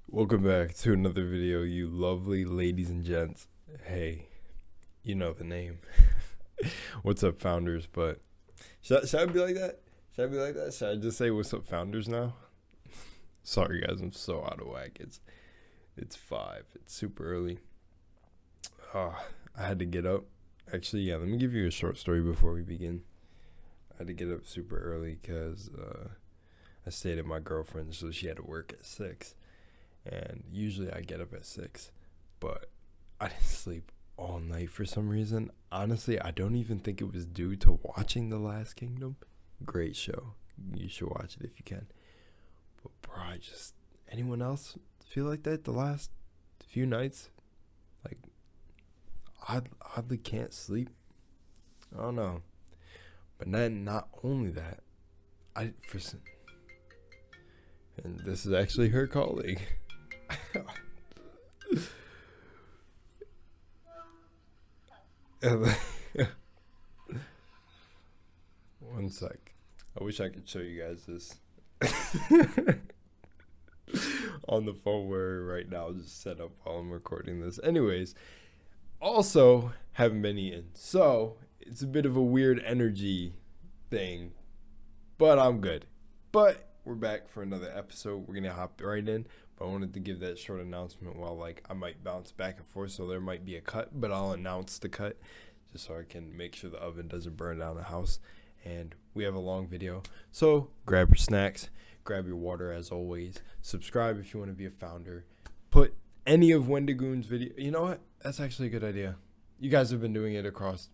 Welcome back to another video, you lovely ladies and gents. Hey, you know the name. What's up, founders? But should I be like that? Should I be like that? Should I just say what's up, founders now? Sorry guys, I'm so out of whack. It's 5. It's super early. I had to get up. Actually, yeah, let me give you a short story before we begin. I had to get up super early because I stayed at my girlfriend's, so she had to work at 6. And usually I get up at 6, but I didn't sleep all night for some reason. Honestly, I don't even think it was due to watching The Last Kingdom. Great show. You should watch it if you can. But bro, anyone else feel like that the last few nights? Like, I oddly can't sleep. I don't know. But then not only that, and this is actually her colleague. One sec. I wish I could show you guys this on the phone where right now, just set up while I'm recording this. Anyways, also haven't been eating, so it's a bit of a weird energy thing, but I'm good. But we're back for another episode. We're gonna hop right in. But I wanted to give that short announcement while I might bounce back and forth, so there might be a cut, but I'll announce the cut just so I can make sure the oven doesn't burn down the house. And we have a long video, so grab your snacks, grab your water as always. Subscribe if you want to be a founder. Put any of Wendigoon's video. You know what? That's actually a good idea. You guys have been doing it across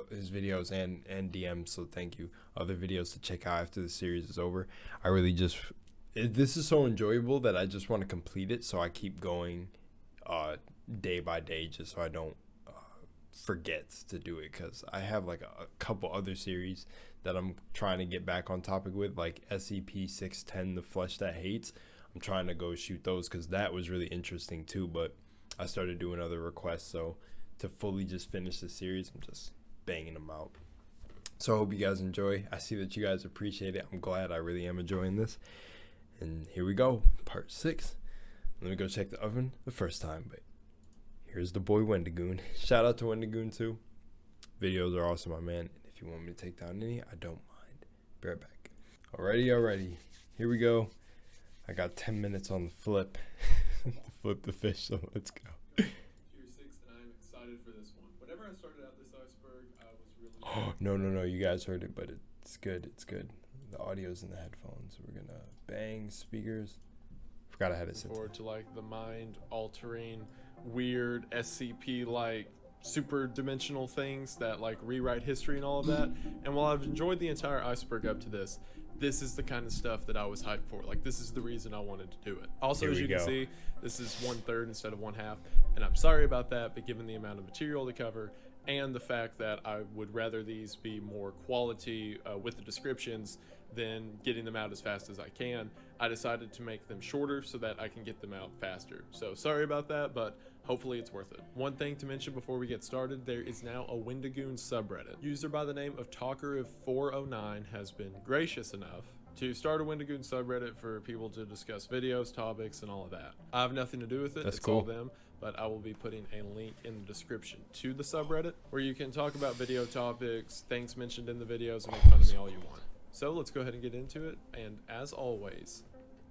his videos and DMs, so thank you. Other videos to check out after the series is over. I really just... This is so enjoyable that I just want to complete it, so I keep going day by day just so I don't forget to do it, because I have like a couple other series that I'm trying to get back on topic with, like SCP-610, The Flesh That Hates. I'm trying to go shoot those because that was really interesting too, but I started doing other requests, so to fully just finish the series, I'm just banging them out. So I hope you guys enjoy. I see that you guys appreciate it. I'm glad. I really am enjoying this. And here we go, part 6. Let me go check the oven the first time, but here's the boy Wendigoon. Shout out to Wendigoon too. Videos are awesome, my man. And if you want me to take down any, I don't mind. Be right back. Alrighty. Here we go. I got 10 minutes on the flip. To flip the fish, so let's go. Tier 6, and I'm excited for this one. Whenever I started out this iceberg, I was really... Oh, no. You guys heard it, but it's good. The audio's in the headphones. We're gonna bang speakers. Forgot I had it set. Forward to like the mind-altering, weird SCP-like super dimensional things that like rewrite history and all of that. And while I've enjoyed the entire iceberg up to this is the kind of stuff that I was hyped for. Like, this is the reason I wanted to do it. Also, as you can see, this is 1/3 instead of 1/2, and I'm sorry about that, but given the amount of material to cover and the fact that I would rather these be more quality with the descriptions than getting them out as fast as I can, I decided to make them shorter so that I can get them out faster. So sorry about that, but hopefully it's worth it. One thing to mention before we get started, there is now a Wendigoon subreddit. User by the name of Talker409 has been gracious enough to start a Wendigoon subreddit for people to discuss videos, topics, and all of that. I have nothing to do with it. That's it's cool. all them. But I will be putting a link in the description to the subreddit where you can talk about video topics, things mentioned in the videos, and make fun of me all you want. So let's go ahead and get into it, and as always,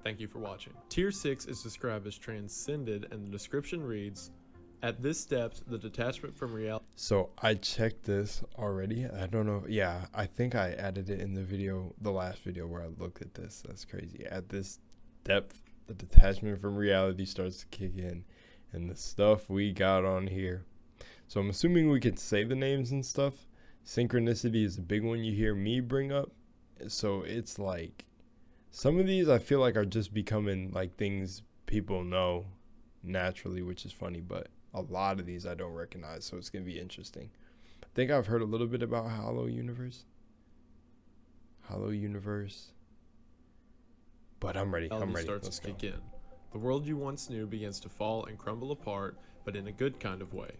thank you for watching. Tier 6 is described as transcended, and the description reads, at this depth, the detachment from reality... So I checked this already. I don't know. Yeah, I think I added it in the last video where I looked at this. That's crazy. At this depth, the detachment from reality starts to kick in. And the stuff we got on here. So I'm assuming we could say the names and stuff. Synchronicity is a big one you hear me bring up. So it's like, some of these I feel like are just becoming like things people know naturally, which is funny. But a lot of these I don't recognize, so it's going to be interesting. I think I've heard a little bit about Hollow Universe. But I'm ready. Let's go. The world you once knew begins to fall and crumble apart, but in a good kind of way.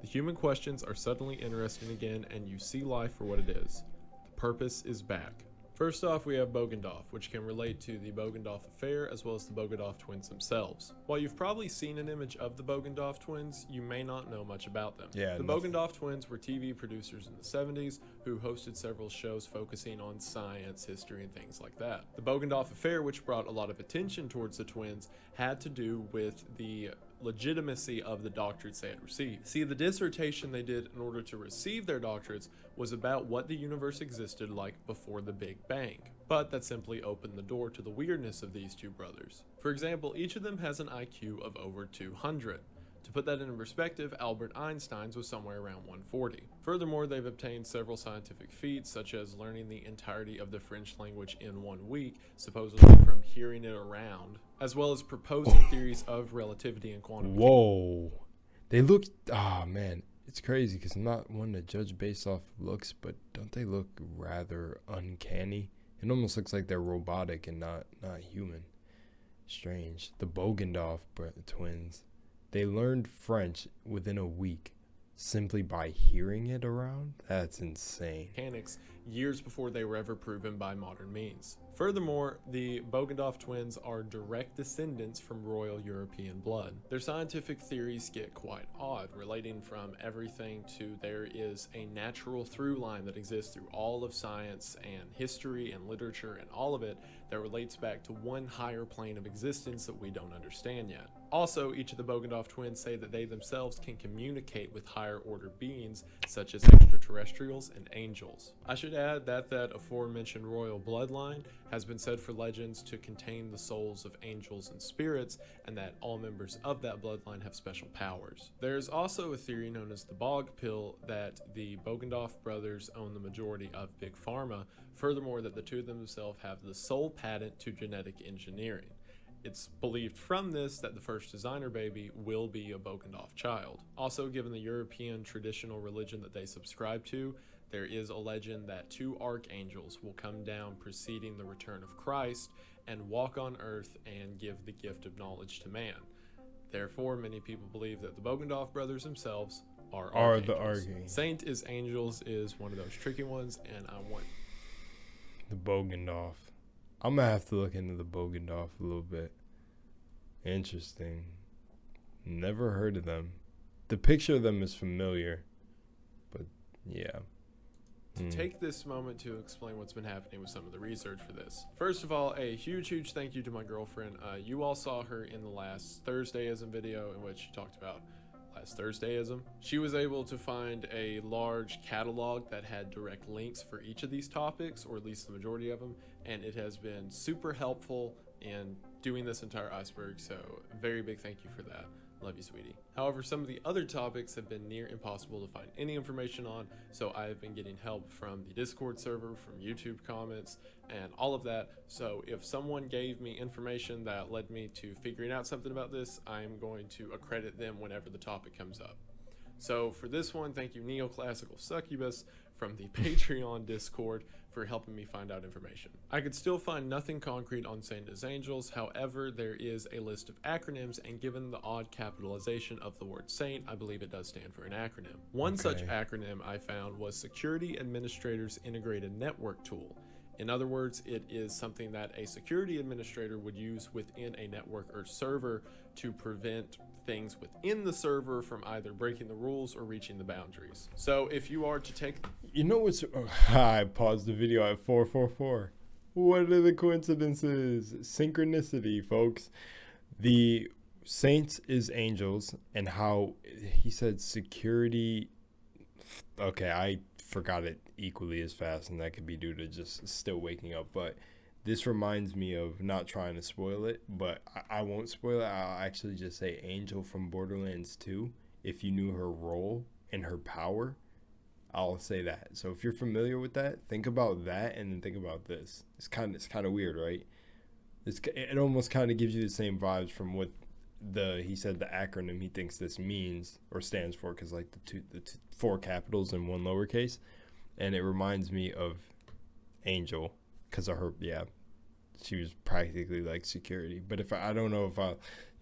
The human questions are suddenly interesting again, and you see life for what it is. The purpose is back. First off, we have Bogandoff, which can relate to the Bogandoff affair as well as the Bogandoff twins themselves. While you've probably seen an image of the Bogandoff twins, you may not know much about them. Yeah, the nothing. Bogandoff twins were TV producers in the 70s who hosted several shows focusing on science, history, and things like that. The Bogandoff affair, which brought a lot of attention towards the twins, had to do with the legitimacy of the doctorates they had received. See, the dissertation they did in order to receive their doctorates was about what the universe existed like before the Big Bang. But that simply opened the door to the weirdness of these two brothers. For example, each of them has an IQ of over 200. To put that into perspective, Albert Einstein's was somewhere around 140. Furthermore, they've obtained several scientific feats, such as learning the entirety of the French language in 1 week, supposedly from hearing it around, as well as proposing theories of relativity and quantum mechanics. Whoa. They look, man, it's crazy because I'm not one to judge based off looks, but don't they look rather uncanny? It almost looks like they're robotic and not human. Strange. The Bogandoff twins. They learned French within a week simply by hearing it around? That's insane. Mechanics years before they were ever proven by modern means. Furthermore, the Bogandoff twins are direct descendants from royal European blood. Their scientific theories get quite odd, relating from everything to there is a natural through line that exists through all of science and history and literature and all of it that relates back to one higher plane of existence that we don't understand yet. Also, each of the Bogandoff twins say that they themselves can communicate with higher order beings such as extraterrestrials and angels. I should add that aforementioned royal bloodline has been said for legends to contain the souls of angels and spirits, and that all members of that bloodline have special powers. There's also a theory known as the Bog Pill that the Bogandoff brothers own the majority of Big Pharma, furthermore that the two of them themselves have the sole patent to genetic engineering. It's believed from this that the first designer baby will be a Bogandoff child. Also, given the European traditional religion that they subscribe to, there is a legend that 2 archangels will come down preceding the return of Christ and walk on earth and give the gift of knowledge to man. Therefore, many people believe that the Bogandoff brothers themselves are the archangels. Saint is angels is one of those tricky ones, and I want The Bogandoff. I'm going to have to look into the Bogandoff a little bit. Interesting. Never heard of them. The picture of them is familiar, but yeah. To take this moment to explain what's been happening with some of the research for this. First of all, a huge thank you to my girlfriend. You all saw her in the last Thursdayism video in which she talked about last Thursdayism. She was able to find a large catalog that had direct links for each of these topics, or at least the majority of them, and it has been super helpful in doing this entire iceberg, so very big thank you for that. Love you, sweetie. However, some of the other topics have been near impossible to find any information on, so I have been getting help from the Discord server, from YouTube comments, and all of that. So if someone gave me information that led me to figuring out something about this, I'm going to accredit them whenever the topic comes up. So for this one, thank you Neoclassical Succubus from the Patreon Discord for helping me find out information. I could still find nothing concrete on Saint as Angels, however, there is a list of acronyms, and given the odd capitalization of the word Saint, I believe it does stand for an acronym. One such acronym I found was Security Administrators Integrated Network Tool. In other words, it is something that a security administrator would use within a network or server to prevent things within the server from either breaking the rules or reaching the boundaries. So if you are to take... You know what's... I paused the video at 444. What are the coincidences? Synchronicity, folks. The Saints is Angels, and how he said security... Okay, I forgot it equally as fast, and that could be due to just still waking up, but this reminds me of, not trying to spoil it, but I won't spoil it. I'll actually just say Angel from Borderlands 2. If you knew her role and her power, I'll say that. So if you're familiar with that, think about that and then think about this. It's kind of weird, right? It almost kind of gives you the same vibes from what he said the acronym he thinks this means or stands for, because like the 4 capitals and 1 lowercase, and it reminds me of Angel because of her. Yeah, she was practically like security. But if I don't know if I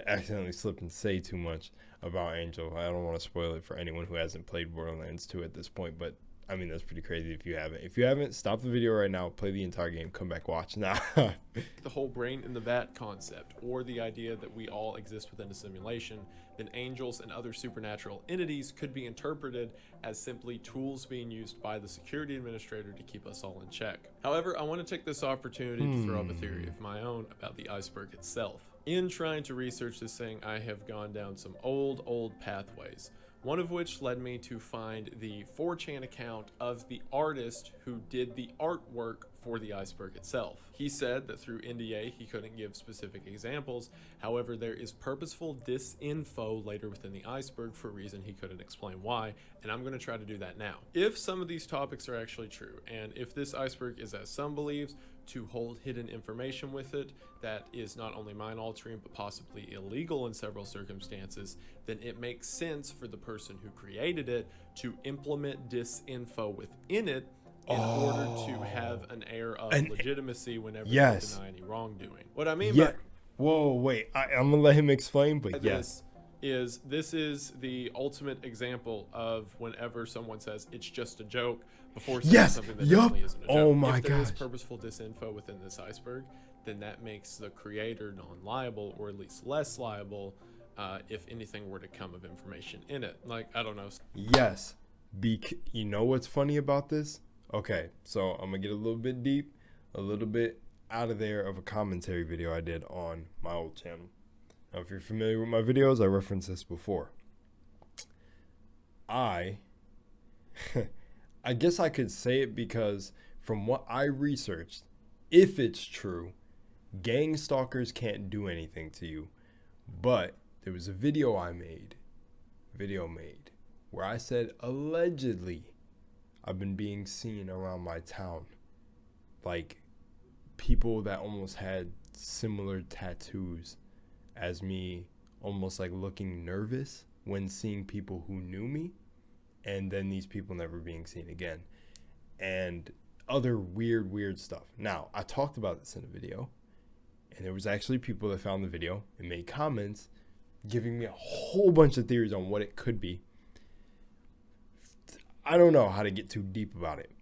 accidentally slip and say too much about Angel, I don't want to spoil it for anyone who hasn't played Borderlands 2 at this point, but I mean, that's pretty crazy if you haven't. If you haven't, stop the video right now, play the entire game, come back, watch. Nah. The whole brain in the vat concept, or the idea that we all exist within a simulation, then angels and other supernatural entities could be interpreted as simply tools being used by the security administrator to keep us all in check. However, I want to take this opportunity to throw up a theory of my own about the iceberg itself. In trying to research this thing, I have gone down some old pathways. One of which led me to find the 4chan account of the artist who did the artwork for the iceberg itself. He said that through NDA he couldn't give specific examples, however there is purposeful disinfo later within the iceberg for a reason he couldn't explain why, and I'm going to try to do that now. If some of these topics are actually true, and if this iceberg is as some believes, to hold hidden information with it that is not only mind altering but possibly illegal in several circumstances, then it makes sense for the person who created it to implement disinfo within it in order to have an air of legitimacy whenever they deny any wrongdoing. What I mean by whoa, wait, I'm gonna let him explain, but this is the ultimate example of whenever someone says it's just a joke before saying something that definitely isn't a joke. Oh my if there is gosh. purposeful disinfo within this iceberg, then that makes the creator non-liable, or at least less liable if anything were to come of information in it. Like, I don't know. Yes. You know what's funny about this? Okay, so I'm gonna get a little bit deep, a little bit out of there of a commentary video I did on my old channel. Now, if you're familiar with my videos, I referenced this before. I guess I could say it because from what I researched, if it's true, gang stalkers can't do anything to you. But there was a video made where I said allegedly I've been being seen around my town. Like people that almost had similar tattoos as me, almost like looking nervous when seeing people who knew me, and then these people never being seen again, and other weird stuff. Now, I talked about this in a video, and there was actually people that found the video and made comments giving me a whole bunch of theories on what it could be. I don't know how to get too deep about it,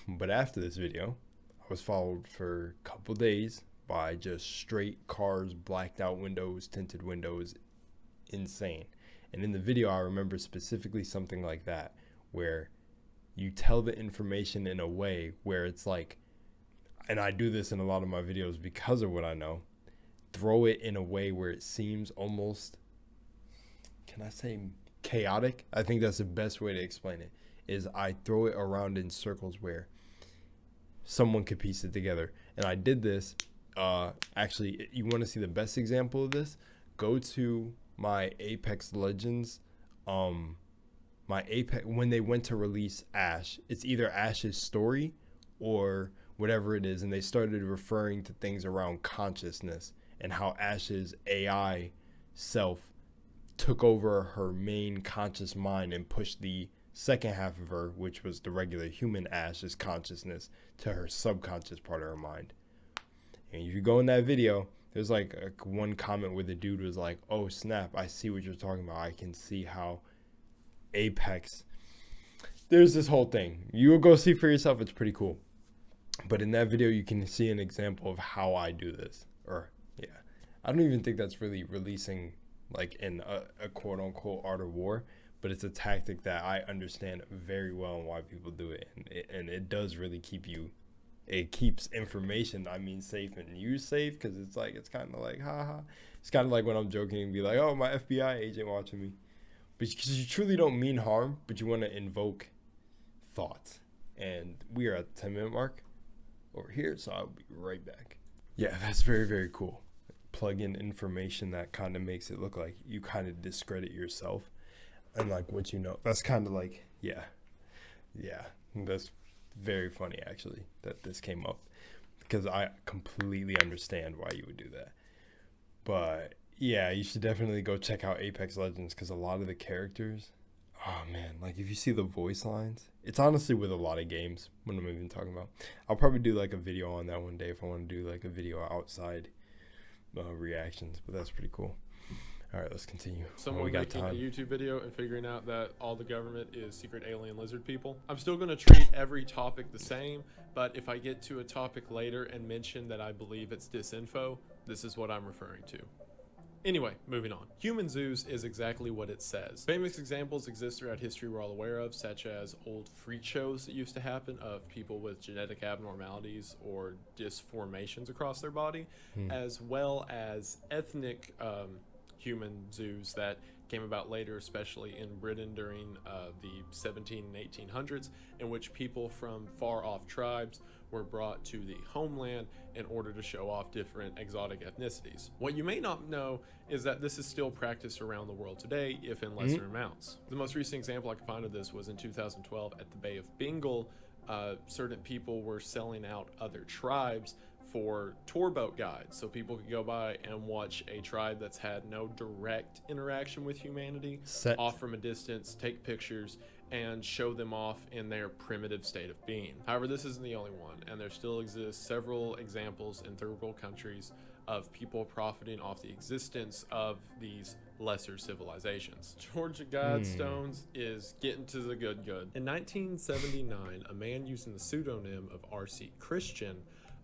but after this video, I was followed for a couple days by just straight cars, blacked out windows, tinted windows, insane. And in the video, I remember specifically something like that, where you tell the information in a way where it's like, and I do this in a lot of my videos because of what I know, throw it in a way where it seems almost, can I say chaotic? I think that's the best way to explain it, is I throw it around in circles where someone could piece it together. And I did this, actually, you want to see the best example of this? Go to my Apex Legends, when they went to release Ash, it's either Ash's story or whatever it is, and they started referring to things around consciousness and how Ash's AI self took over her main conscious mind and pushed the second half of her, which was the regular human Ash's consciousness, to her subconscious part of her mind. And if you go in that video, there's like one comment where the dude was like, oh snap, I see what you're talking about. I can see how Apex, there's this whole thing. You will go see for yourself. It's pretty cool. But in that video, you can see an example of how I do this. Or, yeah, I don't even think that's really releasing like in a quote unquote art of war, but it's a tactic that I understand very well and why people do it. And it does really keep you, it keeps information, I mean, safe and you safe, because it's like, it's kind of like, haha. It's kind of like when I'm joking and be like, oh, my FBI agent watching me. But because you truly don't mean harm, but you want to invoke thoughts. And we are at the 10-minute mark over here, so I'll be right back. Yeah, that's very, very cool. Plug in information that kind of makes it look like you kind of discredit yourself and like what you know. That's kind of like, yeah, that's very funny actually that this came up, because I completely understand why you would do that. But yeah, you should definitely go check out Apex Legends, because a lot of the characters, oh man, like if you see the voice lines, it's honestly with a lot of games, what I'm even talking about. I'll probably do like a video on that one day if I want to do like a video outside reactions, but that's pretty cool. All right, let's continue. Someone we got making a time. YouTube video and figuring out that all the government is secret alien lizard people. I'm still going to treat every topic the same, but if I get to a topic later and mention that I believe it's disinfo, this is what I'm referring to. Anyway, moving on. Human zoos is exactly what it says. Famous examples exist throughout history we're all aware of, such as old freak shows that used to happen of people with genetic abnormalities or disformations across their body, as well as ethnic human zoos that came about later, especially in Britain during the 17 and 1800s, in which people from far off tribes were brought to the homeland in order to show off different exotic ethnicities. What you may not know is that this is still practiced around the world today, if in lesser amounts. The most recent example I could find of this was in 2012 at the Bay of Bengal. Certain people were selling out other tribes for tour boat guides, so people could go by and watch a tribe that's had no direct interaction with humanity off from a distance, take pictures, and show them off in their primitive state of being. However, this isn't the only one, and there still exist several examples in third world countries of people profiting off the existence of these lesser civilizations. Georgia Guidestones is getting to the good. In 1979, a man using the pseudonym of R.C. Christian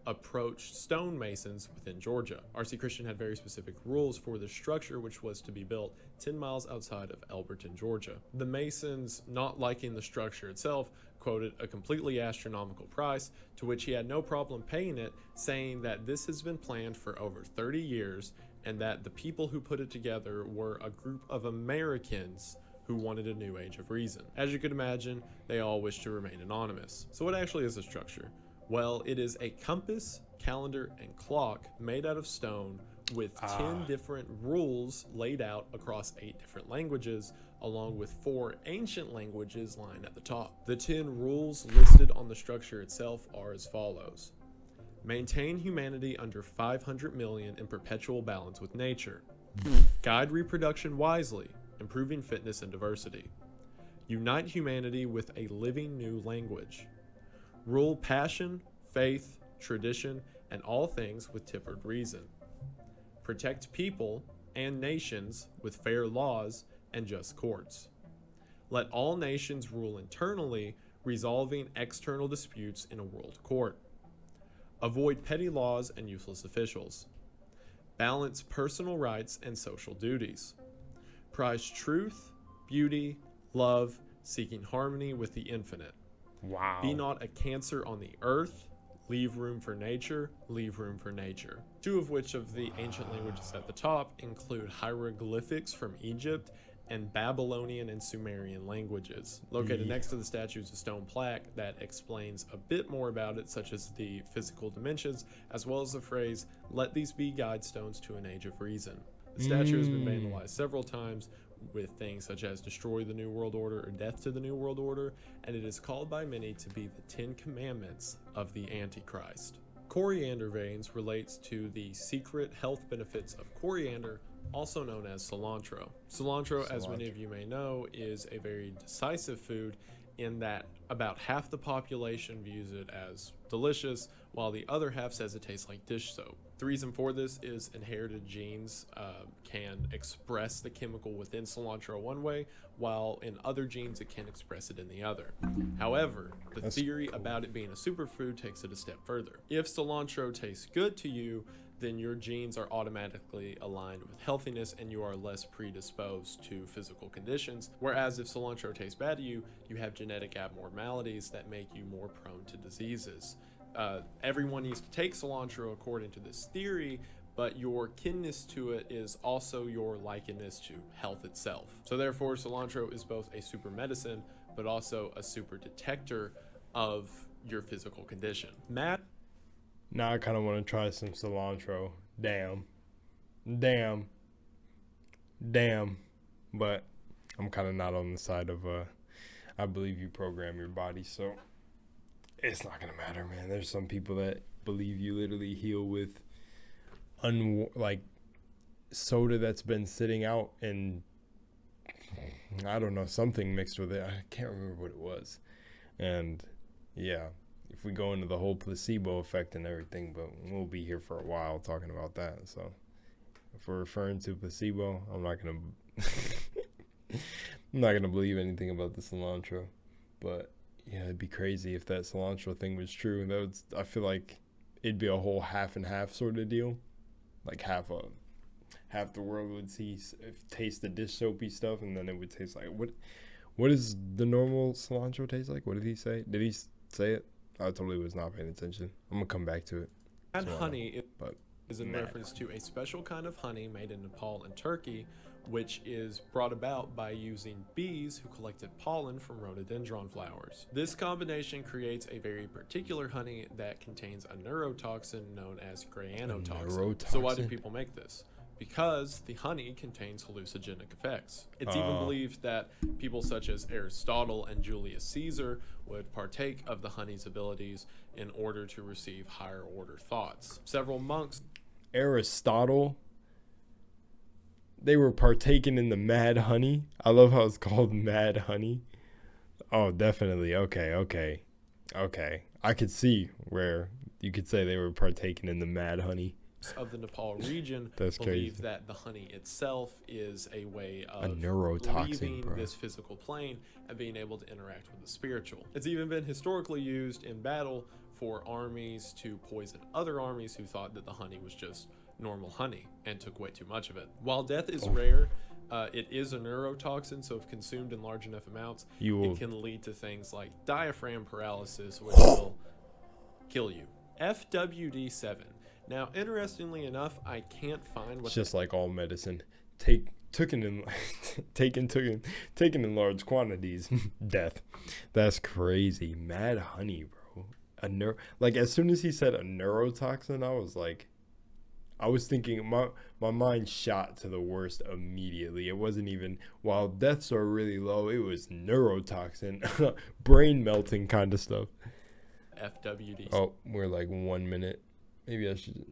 approached stonemasons within Georgia. R.C. Christian had very specific rules for the structure, which was to be built 10 miles outside of Elberton, Georgia. The masons, not liking the structure itself, quoted a completely astronomical price, to which he had no problem paying it, saying that this has been planned for over 30 years and that the people who put it together were a group of Americans who wanted a new age of reason. As you could imagine, they all wish to remain anonymous. So what actually is the structure? Well, it is a compass, calendar, and clock made out of stone with 10 different rules laid out across 8 different languages, along with 4 ancient languages lying at the top. The 10 rules listed on the structure itself are as follows. Maintain humanity under 500 million in perpetual balance with nature. Guide reproduction wisely, improving fitness and diversity. Unite humanity with a living new language. Rule passion, faith, tradition, and all things with tempered reason. Protect people and nations with fair laws and just courts. Let all nations rule internally, resolving external disputes in a world court. Avoid petty laws and useless officials. Balance personal rights and social duties. Prize truth, beauty, love, seeking harmony with the infinite. Wow. Be not a cancer on the earth. Leave room for nature. Leave room for nature. 2 of which of the ancient languages at the top include hieroglyphics from Egypt and Babylonian and Sumerian languages. Located next to the statue is a stone plaque that explains a bit more about it, such as the physical dimensions, as well as the phrase, "Let these be guidestones to an age of reason." The statue has been vandalized several times, with things such as destroy the New World Order or death to the New World Order, and it is called by many to be the 10 Commandments of the Antichrist. Coriander veins relates to the secret health benefits of coriander, also known as cilantro. Cilantro, as many of you may know, is a very decisive food in that about half the population views it as delicious, while the other half says it tastes like dish soap. The reason for this is inherited genes can express the chemical within cilantro one way, while in other genes it can express it in the other. However, the theory about it being a superfood takes it a step further. If cilantro tastes good to you, then your genes are automatically aligned with healthiness and you are less predisposed to physical conditions. Whereas if cilantro tastes bad to you, you have genetic abnormalities that make you more prone to diseases. Everyone needs to take cilantro according to this theory, but your kinness to it is also your likeness to health itself. So therefore, cilantro is both a super medicine, but also a super detector of your physical condition. Matt? Now I kind of want to try some cilantro. Damn. But I'm kind of not on the side of, I believe you program your body, so it's not going to matter, man. There's some people that believe you literally heal with, like, soda that's been sitting out and, I don't know, something mixed with it. I can't remember what it was. And, yeah. If we go into the whole placebo effect and everything, but we'll be here for a while talking about that. So for referring to placebo. I'm not gonna I'm not gonna believe anything about the cilantro. But yeah, it'd be crazy if that cilantro thing was true. I feel like it'd be a whole half and half sort of deal. Like half the world would taste the dish soapy stuff, and then it would taste like what does the normal cilantro taste like? What did he say? Did he say it? I totally was not paying attention. I'm gonna come back to it. Mad honey is in reference to a special kind of honey made in Nepal and Turkey, which is brought about by using bees who collected pollen from rhododendron flowers. This combination creates a very particular honey that contains a neurotoxin known as cyanotoxin. So why do people make this? Because the honey contains hallucinogenic effects. It's even believed that people such as Aristotle and Julius Caesar would partake of the honey's abilities in order to receive higher order thoughts. Several monks. Aristotle, they were partaking in the mad honey. I love how it's called mad honey. Oh, definitely. Okay. I could see where you could say they were partaking in the mad honey. Of the Nepal region believe that the honey itself is a way of a neurotoxin, leaving this physical plane and being able to interact with the spiritual. It's even been historically used in battle for armies to poison other armies who thought that the honey was just normal honey and took way too much of it. While death is rare, it is a neurotoxin, so if consumed in large enough amounts, it can lead to things like diaphragm paralysis, which will kill you. FWD7. Now, interestingly enough, I can't find what. It's just like all medicine, taken in large quantities. Death. That's crazy. Mad honey, bro. Like as soon as he said a neurotoxin, I was thinking my mind shot to the worst immediately. It wasn't even while deaths are really low. It was neurotoxin, brain melting kind of stuff. FWD. Oh, we're like 1 minute. Maybe I should.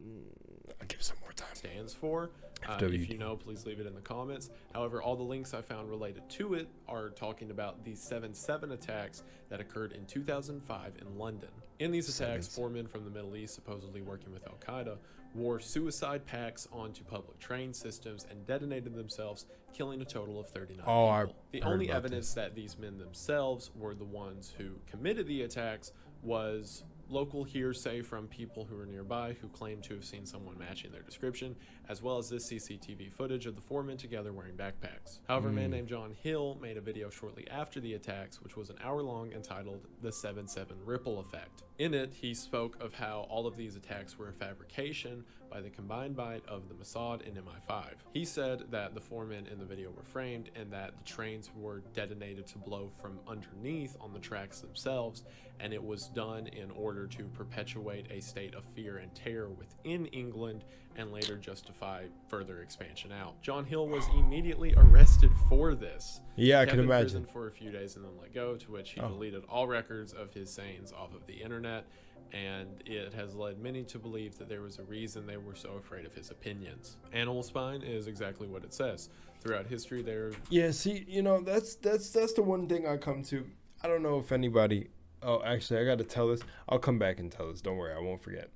I'll give some more time. Stands for. If you know, please leave it in the comments. However, all the links I found related to it are talking about the 7/7 attacks that occurred in 2005 in London. In these attacks, 4 men from the Middle East, supposedly working with Al-Qaeda, wore suicide packs onto public train systems and detonated themselves, killing a total of 39 people. The only evidence that these men themselves were the ones who committed the attacks was local hearsay from people who were nearby who claimed to have seen someone matching their description, as well as this CCTV footage of the 4 men together wearing backpacks. However, a man named John Hill made a video shortly after the attacks, which was an hour long, entitled The 7/7 Ripple Effect. In it, he spoke of how all of these attacks were a fabrication by the combined might of the Mossad and MI5. He said that the 4 men in the video were framed and that the trains were detonated to blow from underneath on the tracks themselves, and it was done in order to perpetuate a state of fear and terror within England and later justify further expansion out. John Hill was immediately arrested for this. Yeah, I can imagine. Kept in prison for a few days and then let go, to which he deleted all records of his sayings off of the internet, and it has led many to believe that there was a reason they were so afraid of his opinions. Animal spine is exactly what it says. Throughout history, there. Yeah, see, that's the one thing I come to. I don't know if anybody. Oh, actually, I got to tell this. I'll come back and tell this. Don't worry, I won't forget.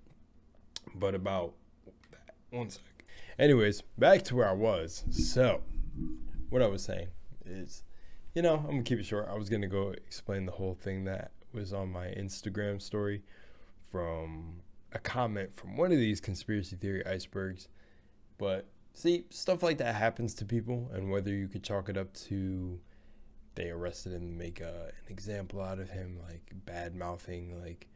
But about that, 1 sec. Anyways, back to where I was. So, what I was saying is, I'm gonna keep it short. I was gonna go explain the whole thing that was on my Instagram story from a comment from one of these conspiracy theory icebergs. But see, stuff like that happens to people, and whether you could chalk it up to they arrested him to make an example out of him, like bad mouthing, like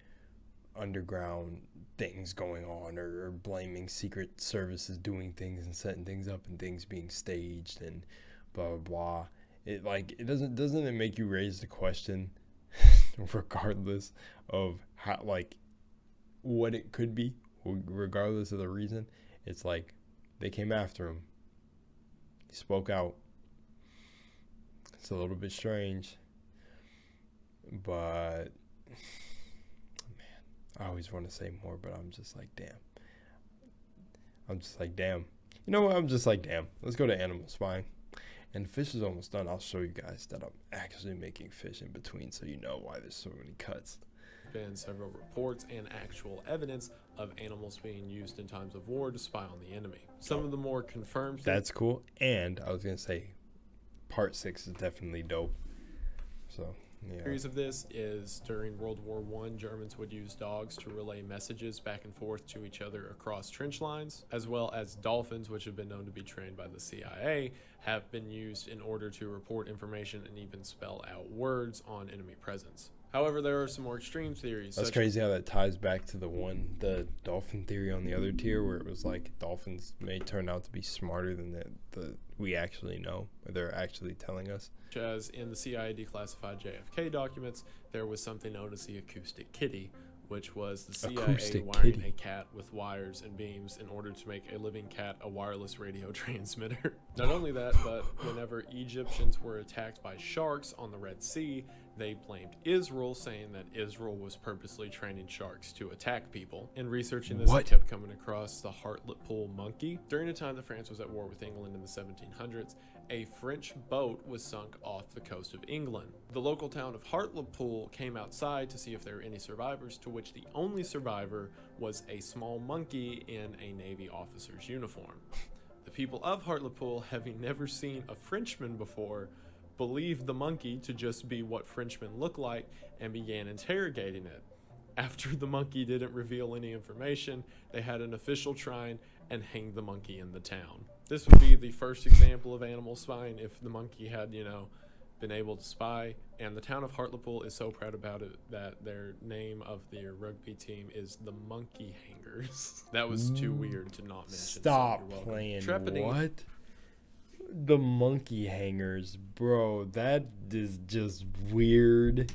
underground things going on, or blaming secret services doing things and setting things up and things being staged and blah blah blah. It doesn't it make you raise the question, regardless of how, like, what it could be, regardless of the reason. It's like they came after him. He spoke out. It's a little bit strange, but man, I always want to say more, but I'm just like, damn. You know what? I'm just like, damn. Let's go to animal spine. And fish is almost done. I'll show you guys that I'm actually making fish in between, so you know why there's so many cuts. been several reports and actual evidence of animals being used in times of war to spy on the enemy. Some of the more confirmed That's cool. And I was going to say, part 6 is definitely dope. So, yeah. Series of this is during World War I, Germans would use dogs to relay messages back and forth to each other across trench lines, as well as dolphins, which have been known to be trained by the CIA, have been used in order to report information and even spell out words on enemy presence. However, there are some more extreme theories. That's crazy how that ties back to the dolphin theory on the other tier, where it was like dolphins may turn out to be smarter than the we actually know, or they're actually telling us. As in the CIA declassified JFK documents, there was something known as the acoustic kitty, which was the CIA wiring a cat with wires and beams in order to make a living cat a wireless radio transmitter. Not only that, but whenever Egyptians were attacked by sharks on the Red Sea, they blamed Israel, saying that Israel was purposely training sharks to attack people. In researching this, I kept coming across the Hartlepool monkey. During a time that France was at war with England in the 1700s, a French boat was sunk off the coast of England. The local town of Hartlepool came outside to see if there were any survivors, to which the only survivor was a small monkey in a Navy officer's uniform. The people of Hartlepool, having never seen a Frenchman before, believed the monkey to just be what Frenchmen look like and began interrogating it. After the monkey didn't reveal any information, they had an official trying and hanged the monkey in the town. This would be the first example of animal spying if the monkey had, been able to spy. And the town of Hartlepool is so proud about it that their name of their rugby team is the Monkey Hangers. That was too weird to not mention. Stop playing. Trepanning. What? The Monkey Hangers, bro. That is just weird.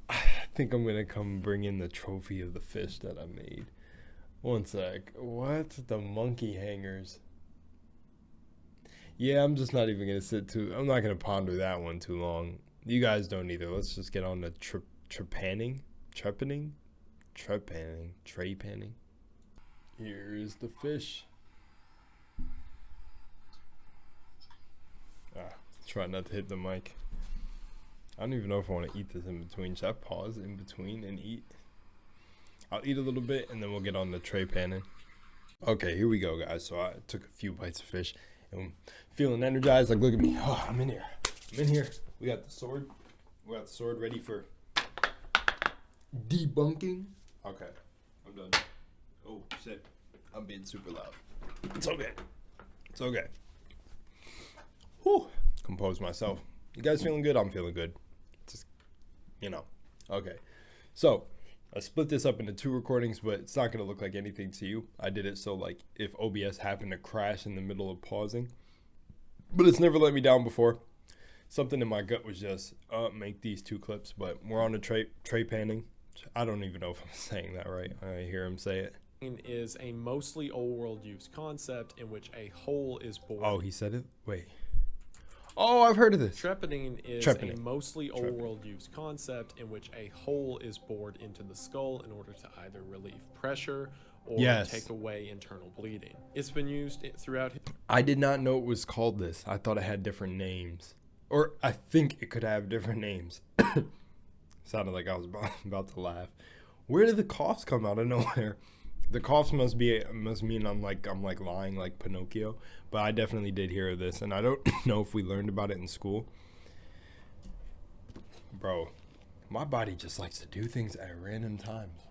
I think I'm gonna come bring in the trophy of the fish that I made. One sec. What? The Monkey Hangers. Yeah, I'm just not even gonna I'm not gonna ponder that one too long. You guys don't either. Let's just get on to trepanning. Here's the fish. Try not to hit the mic. I don't even know if I want to eat this in between. Should I pause in between and eat? I'll eat a little bit and then we'll get on the trepanning. Okay, here we go, guys. So I took a few bites of fish and I'm feeling energized. Like, look at me. Oh, I'm in here. We got the sword. We got the sword ready for debunking. Okay, I'm done. Oh, shit. I'm being super loud. It's okay. Whew. Compose myself. You guys feeling good? I'm feeling good. Just, Okay. So, I split this up into 2 recordings, but it's not going to look like anything to you. I did it so, like, if OBS happened to crash in the middle of pausing. But it's never let me down before. Something in my gut was just, make these 2 clips. But we're on the trepanning. I don't even know if I'm saying that right. I hear him say it. Is a mostly old world use concept in which a hole is bored. Oh, he said it? Wait. Oh, I've heard of this. Trepanning is a mostly old world use concept in which a hole is bored into the skull in order to either relieve pressure or take away internal bleeding. It's been used throughout. I did not know it was called this. I thought it had different names. Or I think it could have different names. Sounded like I was about to laugh. Where did the coughs come out of nowhere? The coughs must mean I'm like lying like Pinocchio, but I definitely did hear of this, and I don't know if we learned about it in school. Bro, my body just likes to do things at random times.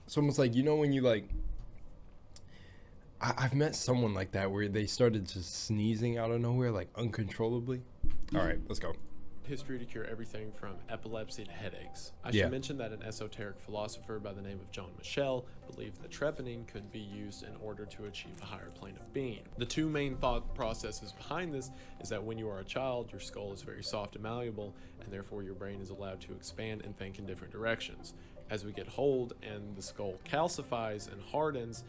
It's almost like, when you like, I've met someone like that where they started just sneezing out of nowhere, like uncontrollably. All right, let's go. History to cure everything from epilepsy to headaches. I should mention that an esoteric philosopher by the name of John Michel believed that trepanning could be used in order to achieve a higher plane of being. The 2 main thought processes behind this is that when you are a child, your skull is very soft and malleable, and therefore your brain is allowed to expand and think in different directions. As we get old and the skull calcifies and hardens,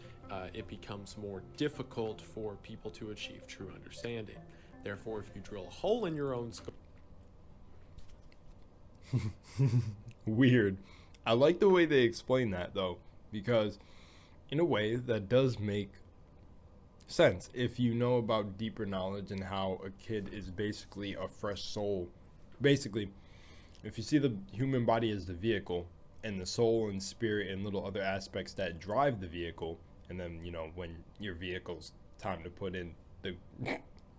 it becomes more difficult for people to achieve true understanding. Therefore, if you drill a hole in your own skull, Weird. I like the way they explain that, though, because in a way that does make sense if you know about deeper knowledge and how a kid is basically a fresh soul Basically, if you see the human body as the vehicle and the soul and spirit and little other aspects that drive the vehicle, and then, you know, when your vehicle's time to put in the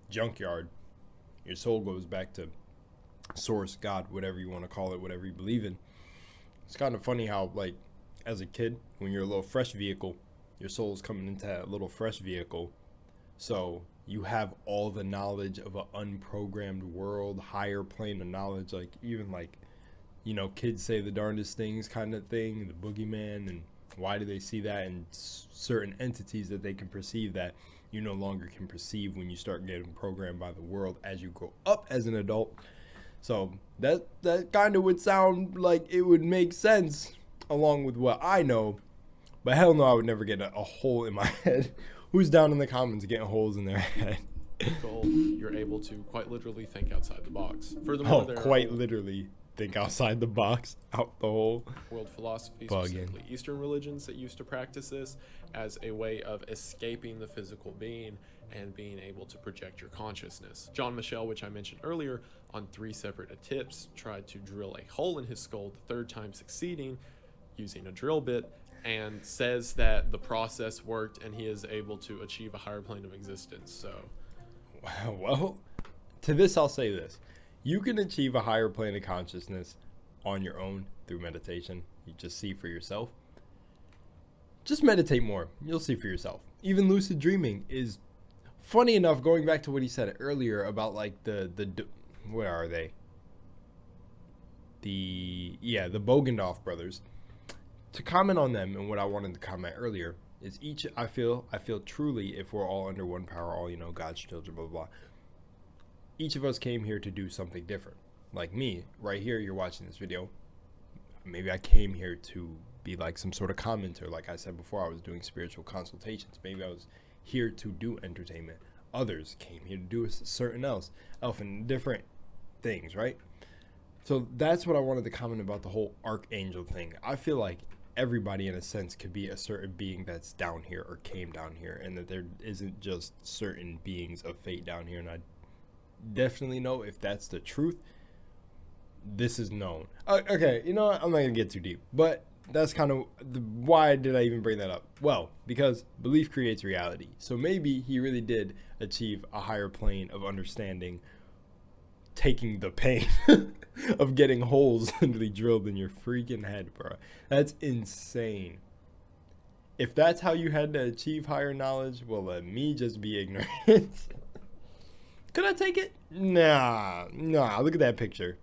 junkyard, your soul goes back to source, God, whatever you want to call it, whatever you believe in. It's kind of funny how, like, as a kid, when you're a little fresh vehicle, your soul is coming into that little fresh vehicle. So you have all the knowledge of an unprogrammed world, higher plane of knowledge. Like, even like, you know, kids say the darndest things kind of thing, the boogeyman, and why do they see that in certain entities that they can perceive that you no longer can perceive when you start getting programmed by the world as you grow up as an adult. So that kind of would sound like it would make sense along with what I know, but hell no, I would never get a hole in my head. Who's down in the comments getting holes in their head? Goal, you're able to quite literally think outside the box. Furthermore, Literally think outside the box, out the hole. World philosophy, specifically Eastern religions, that used to practice this as a way of escaping the physical being and being able to project your consciousness. John Michel, which I mentioned earlier, on 3 separate attempts, tried to drill a hole in his skull, the 3rd time succeeding using a drill bit, and says that the process worked and he is able to achieve a higher plane of existence. So, well, to this I'll say this. You can achieve a higher plane of consciousness on your own through meditation. You just see for yourself. Just meditate more. You'll see for yourself. Even lucid dreaming is, funny enough, going back to what he said earlier about like the where are they? The Bogandoff brothers. To comment on them, and what I wanted to comment earlier is I feel truly, if we're all under one power, all, you know, God's children, blah, blah, blah, each of us came here to do something different. Like me, right here, you're watching this video. Maybe I came here to be like some sort of commenter. Like I said before, I was doing spiritual consultations. Maybe I was here to do entertainment. Others came here to do certain else, and different things, right? So that's what I wanted to comment about the whole archangel thing. I feel like everybody in a sense could be a certain being that's down here or came down here, and that there isn't just certain beings of fate down here. And I definitely know if that's the truth, this is known. Okay, you know what? I'm not gonna get too deep, but that's kind of why did I even bring that up? Well, because belief creates reality. So maybe he really did achieve a higher plane of understanding, taking the pain of getting holes literally drilled in your freaking head, bro. That's insane. If that's how you had to achieve higher knowledge, well, let me just be ignorant. Could I take it? Nah. Look at that picture.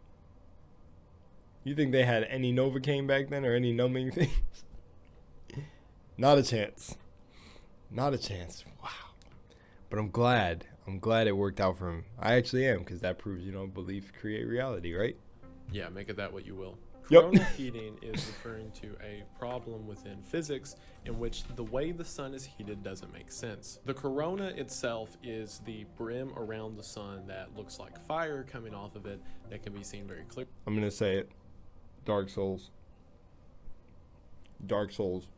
You think they had any Novocaine back then or any numbing things? Not a chance. Not a chance. Wow. But I'm glad it worked out for him. I actually am, because that proves, you know, belief create reality, right? Yeah, make of that what you will. Yep. Coronal heating is referring to a problem within physics in which the way the sun is heated doesn't make sense. The corona itself is the brim around the sun that looks like fire coming off of it that can be seen very clearly. I'm going to say it. Dark Souls. Dark Souls.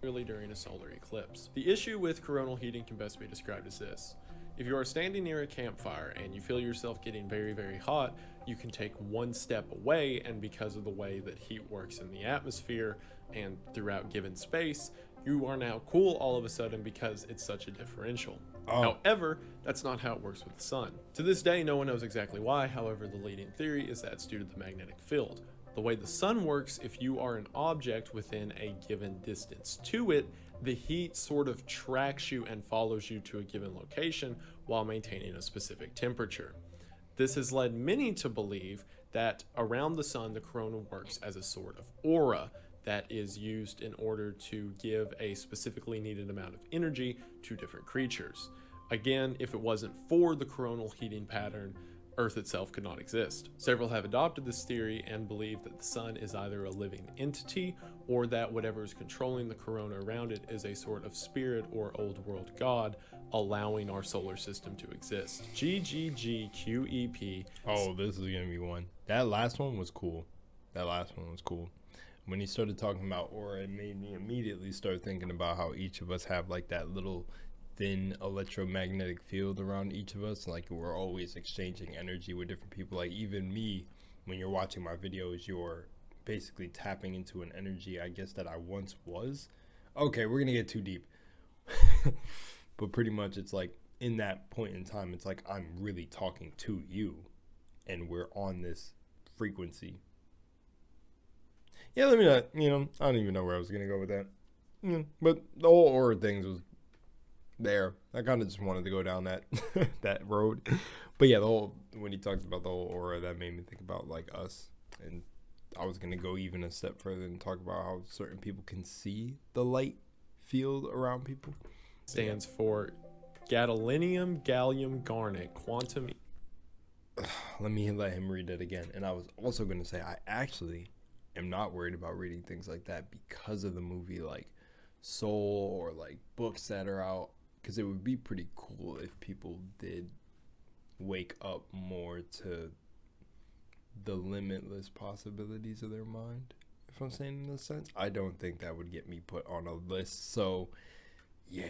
During a solar eclipse. The issue with coronal heating can best be described as this. If you are standing near a campfire and you feel yourself getting very, very hot, you can take one step away, and because of the way that heat works in the atmosphere and throughout given space, you are now cool all of a sudden because it's such a differential. However, that's not how it works with the sun. To this day, no one knows exactly why. However, the leading theory is that it's due to the magnetic field. The way the sun works, if you are an object within a given distance to it, the heat sort of tracks you and follows you to a given location while maintaining a specific temperature. This has led many to believe that around the sun, the corona works as a sort of aura that is used in order to give a specifically needed amount of energy to different creatures. Again, if it wasn't for the coronal heating pattern, Earth itself could not exist. Several have adopted this theory and believe that the sun is either a living entity or that whatever is controlling the corona around it is a sort of spirit or old world god allowing our solar system to exist. GGGQEP. Oh, this is gonna be one. That last one was cool. When he started talking about aura, it made me immediately start thinking about how each of us have like that little thin electromagnetic field around each of us. Like, we're always exchanging energy with different people. Like, even me, when you're watching my videos, you're basically tapping into an energy, I guess, that I once was. Okay, we're gonna get too deep. But pretty much it's like in that point in time, it's like I'm really talking to you and we're on this frequency. Yeah, let me not, I don't even know where I was gonna go with that. But the whole aura things was there. I kind of just wanted to go down that that road. But yeah, when he talked about the whole aura, that made me think about like us. And I was gonna go even a step further and talk about how certain people can see the light field around people. Stands for gadolinium gallium garnet quantum. Let him read that again. And I was also gonna say I actually am not worried about reading things like that because of the movie like Soul or like books that are out, because it would be pretty cool if people did wake up more to the limitless possibilities of their mind, if I'm saying in a sense. I don't think that would get me put on a list. So yeah,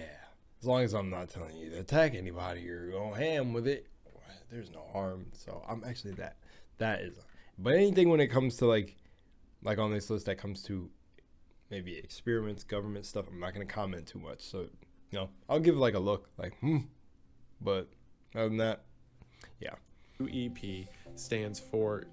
as long as I'm not telling you to attack anybody or go ham with it, there's no harm. So I'm actually that is, but anything when it comes to like on this list that comes to maybe experiments, government stuff, I'm not going to comment too much. So, I'll give like a look like, but other than that, yeah. UEP stands for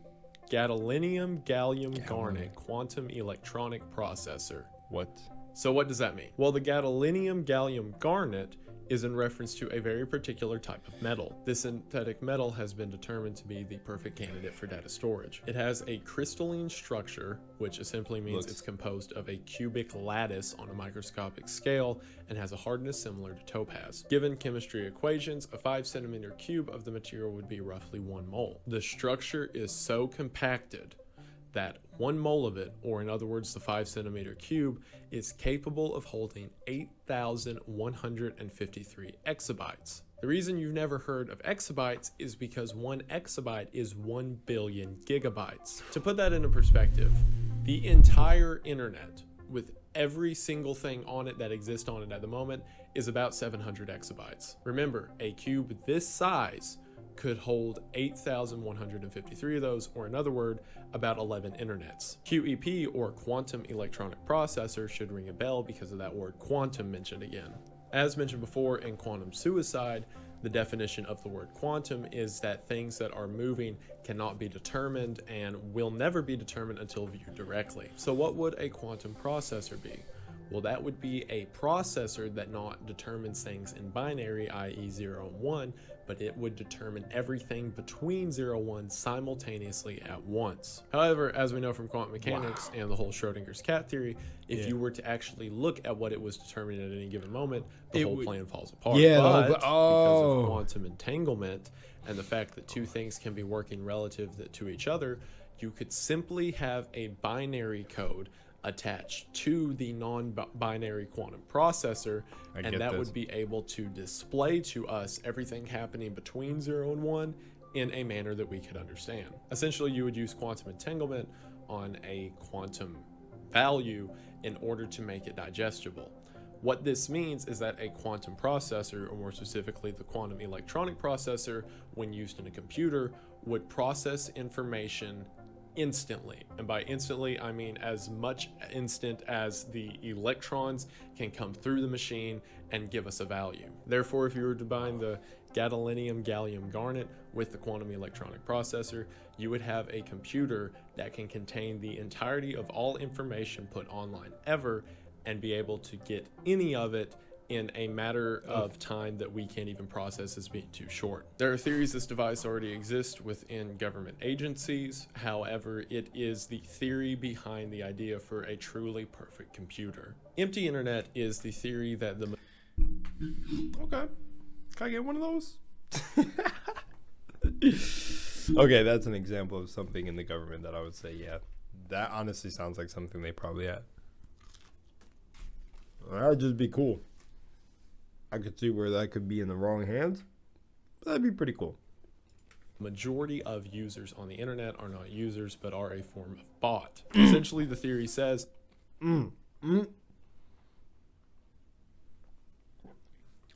gadolinium gallium garnet quantum electronic processor. What? So what does that mean? Well, the gadolinium gallium garnet is in reference to a very particular type of metal. This synthetic metal has been determined to be the perfect candidate for data storage. It has a crystalline structure, which simply means it's composed of a cubic lattice on a microscopic scale and has a hardness similar to topaz. Given chemistry equations, a 5 centimeter cube of the material would be roughly 1 mole. The structure is so compacted that 1 mole of it, or in other words, the 5 centimeter cube, is capable of holding 8,153 exabytes. The reason you've never heard of exabytes is because 1 exabyte is 1 billion gigabytes. To put that into perspective, the entire internet, with every single thing on it that exists on it at the moment, is about 700 exabytes. Remember, a cube this size could hold 8,153 of those, or in other words, about 11 internets. QEP, or quantum electronic processor, should ring a bell because of that word quantum mentioned again. As mentioned before in quantum suicide, the definition of the word quantum is that things that are moving cannot be determined and will never be determined until viewed directly. So what would a quantum processor be? Well, that would be a processor that not determines things in binary, i.e. 0 and 1, but it would determine everything between 0 and 1 simultaneously at once. However, as we know from quantum mechanics and the whole Schrodinger's cat theory, if you were to actually look at what it was determining at any given moment, the whole plan falls apart. But because of quantum entanglement and the fact that two things can be working relative to each other, you could simply have a binary code attached to the non-binary quantum processor, and that would be able to display to us everything happening between 0 and 1 in a manner that we could understand. Essentially, you would use quantum entanglement on a quantum value in order to make it digestible. What this means is that a quantum processor, or more specifically the quantum electronic processor, when used in a computer, would process information instantly. And by instantly, I mean as much instant as the electrons can come through the machine and give us a value. Therefore, if you were to combine the gadolinium gallium garnet with the quantum electronic processor, you would have a computer that can contain the entirety of all information put online ever and be able to get any of it in a matter of time that we can't even process as being too short. There are theories this device already exists within government agencies. However, it is the theory behind the idea for a truly perfect computer. Empty internet is the theory that the... Okay. Can I get one of those? Okay, that's an example of something in the government that I would say, yeah, that honestly sounds like something they probably had. That would just be cool. I could see where that could be in the wrong hands. That'd be pretty cool. Majority of users on the internet are not users, but are a form of bot. Essentially, the theory says...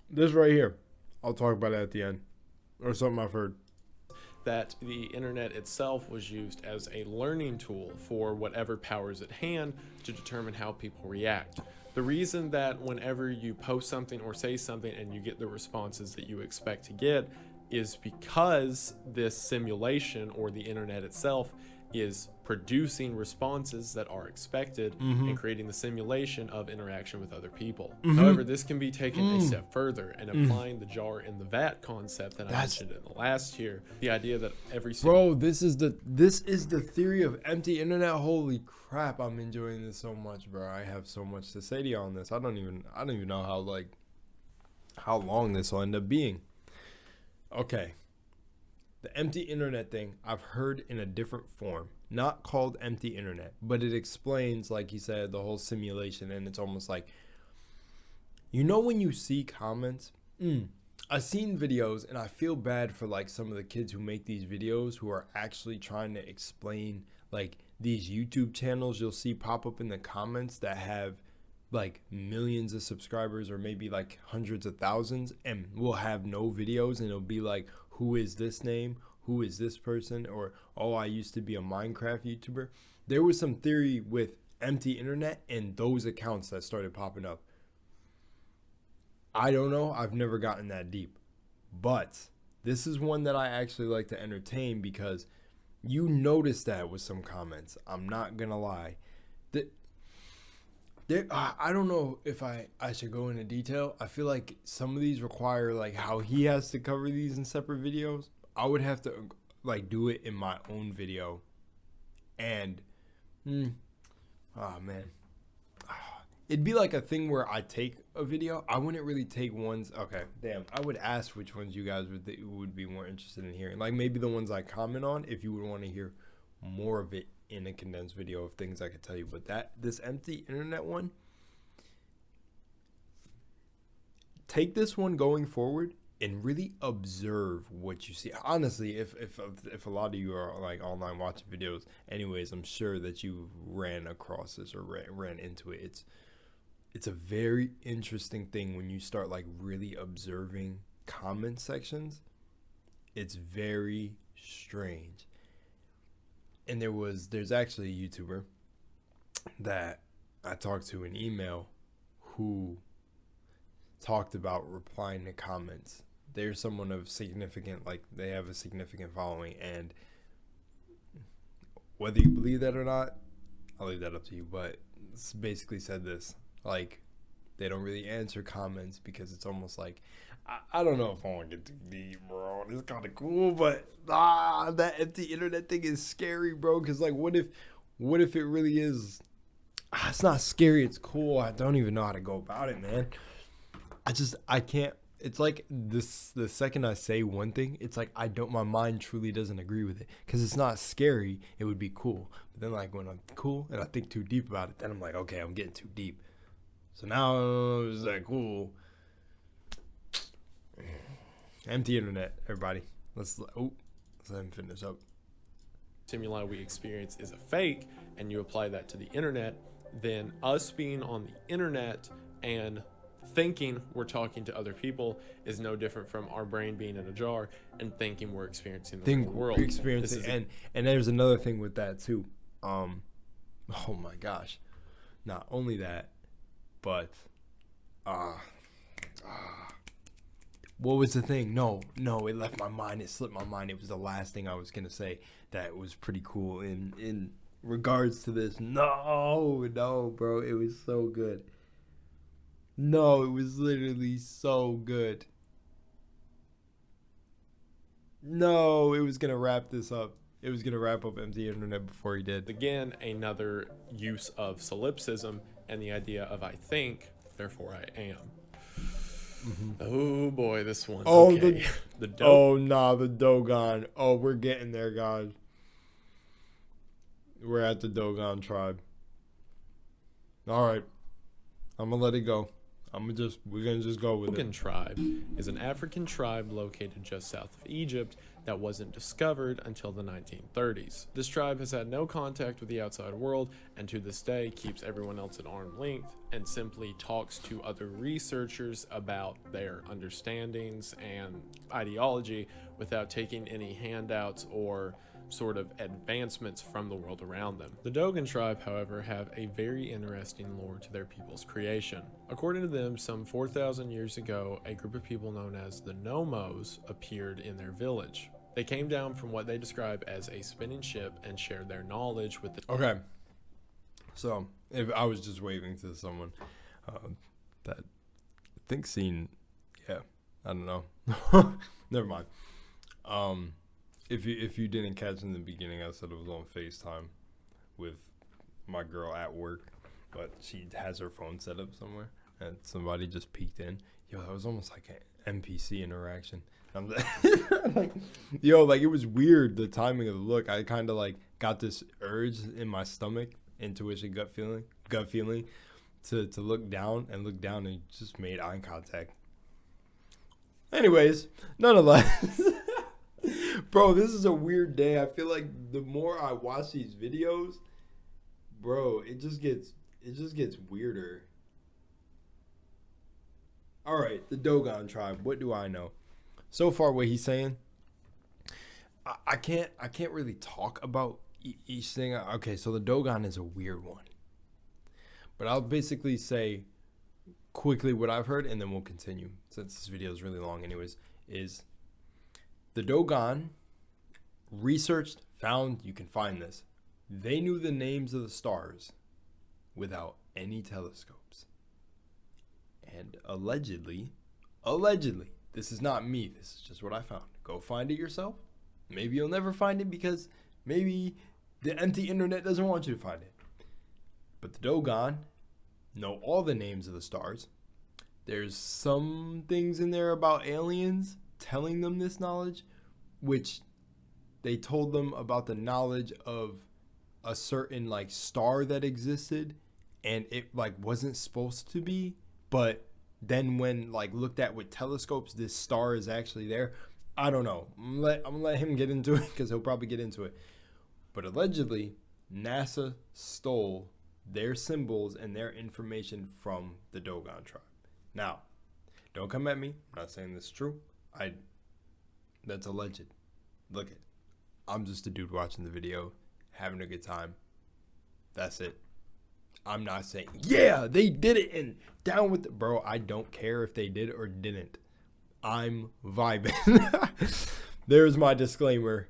This right here. I'll talk about it at the end. Or something I've heard. that the internet itself was used as a learning tool for whatever powers at hand to determine how people react. The reason that whenever you post something or say something and you get the responses that you expect to get is because this simulation or the internet itself is producing responses that are expected and creating the simulation of interaction with other people. However, this can be taken a step further and applying the jar in the vat concept that I mentioned in the last year. The idea that this is the theory of empty internet. Holy crap, I'm enjoying this so much, bro. I have so much to say to you on this. I don't even know how long this will end up being. Okay. The empty internet thing I've heard in a different form, not called empty internet, but it explains, like he said, the whole simulation. And it's almost like, when you see comments, I've seen videos and I feel bad for like some of the kids who make these videos who are actually trying to explain like these YouTube channels you'll see pop up in the comments that have like millions of subscribers or maybe like hundreds of thousands and will have no videos, and it'll be like, who is this name? Who is this person? Or, oh, I used to be a Minecraft YouTuber. There was some theory with empty internet and those accounts that started popping up. I don't know. I've never gotten that deep. But this is one that I actually like to entertain because you notice that with some comments. I'm not going to lie. I don't know if I should go into detail. I feel like some of these require like how he has to cover these in separate videos. I would have to like do it in my own video. And oh man, it'd be like a thing where I take a video. I wouldn't really take ones. Okay, damn. I would ask which ones you guys would be more interested in hearing. Like maybe the ones I comment on, if you would want to hear more of it in a condensed video of things I could tell you. But this empty internet one, take this one going forward and really observe what you see. Honestly, if a lot of you are like online watching videos anyways, I'm sure that you ran across this or ran into it. It's a very interesting thing when you start like really observing comment sections. It's very strange. And there's actually a YouTuber that I talked to in email who talked about replying to comments. They're someone of significant, like they have a significant following, and whether you believe that or not, I'll leave that up to you. But it's basically said this, like they don't really answer comments because it's almost like, I don't know if I want to get too deep, bro. It's kind of cool, but that empty internet thing is scary, bro. Because like, what if it really is? It's not scary. It's cool. I don't even know how to go about it, man. I can't. It's like this. The second I say one thing, it's like my mind truly doesn't agree with it. Because it's not scary. It would be cool. But then like when I'm cool and I think too deep about it, then I'm like, okay, I'm getting too deep. So now it's like cool. Empty internet, everybody. Let's let him finish up. Stimuli we experience is a fake, and you apply that to the internet, then us being on the internet and thinking we're talking to other people is no different from our brain being in a jar and thinking we're experiencing the real world. And there's another thing with that too. Oh my gosh. Not only that, but what was the thing? No, it left my mind. It slipped my mind. It was the last thing I was going to say that was pretty cool in regards to this. No, bro. It was so good. No, it was literally so good. No, it was going to wrap this up. It was going to wrap up empty internet before he did. Again, another use of solipsism and the idea of I think, therefore I am. Mm-hmm. Oh boy, this one. Oh, okay. the Dogon. Oh, we're getting there, guys. We're at the Dogon tribe. All right, I'm gonna let it go. We're gonna just go with Dogon it. tribe is an African tribe located just south of Egypt that wasn't discovered until the 1930s. This tribe has had no contact with the outside world and to this day keeps everyone else at arm's length and simply talks to other researchers about their understandings and ideology without taking any handouts or sort of advancements from the world around them. The Dogon tribe, however, have a very interesting lore to their people's creation. According to them, some 4,000 years ago, a group of people known as the Nomos appeared in their village. They came down from what they describe as a spinning ship and shared their knowledge with the... Okay. So, if I was just waving to someone that I think seen, yeah, I don't know. Never mind. If you didn't catch in the beginning, I said it was on FaceTime with my girl at work, but she has her phone set up somewhere, and somebody just peeked in. Yo, that was almost like an NPC interaction. I'm like, yo, like it was weird the timing of the look. I kind of like got this urge in my stomach, intuition, gut feeling to look down and just made eye contact. Anyways, nonetheless. Bro, this is a weird day. I feel like the more I watch these videos, bro, it just gets weirder. All right, the Dogon tribe. What do I know? So far, what he's saying, I can't really talk about each thing. Okay, so the Dogon is a weird one, but I'll basically say quickly what I've heard, and then we'll continue since this video is really long. Anyways, is the Dogon researched, found, you can find this. They knew the names of the stars without any telescopes. And allegedly, this is not me, this is just what I found. Go find it yourself. Maybe you'll never find it because maybe the empty internet doesn't want you to find it. But the Dogon know all the names of the stars. There's some things in there about aliens telling them this knowledge, which they told them about the knowledge of a certain like star that existed and it like wasn't supposed to be, but then when like looked at with telescopes, this star is actually there. I don't know. I'm gonna let him get into it because he'll probably get into it. But allegedly, NASA stole their symbols and their information from the Dogon tribe. Now, don't come at me. I'm not saying this is true. That's alleged. Look it. I'm just a dude watching the video, having a good time. That's it. I'm not saying, yeah, they did it and down with it. Bro, I don't care if they did or didn't. I'm vibing. There's my disclaimer.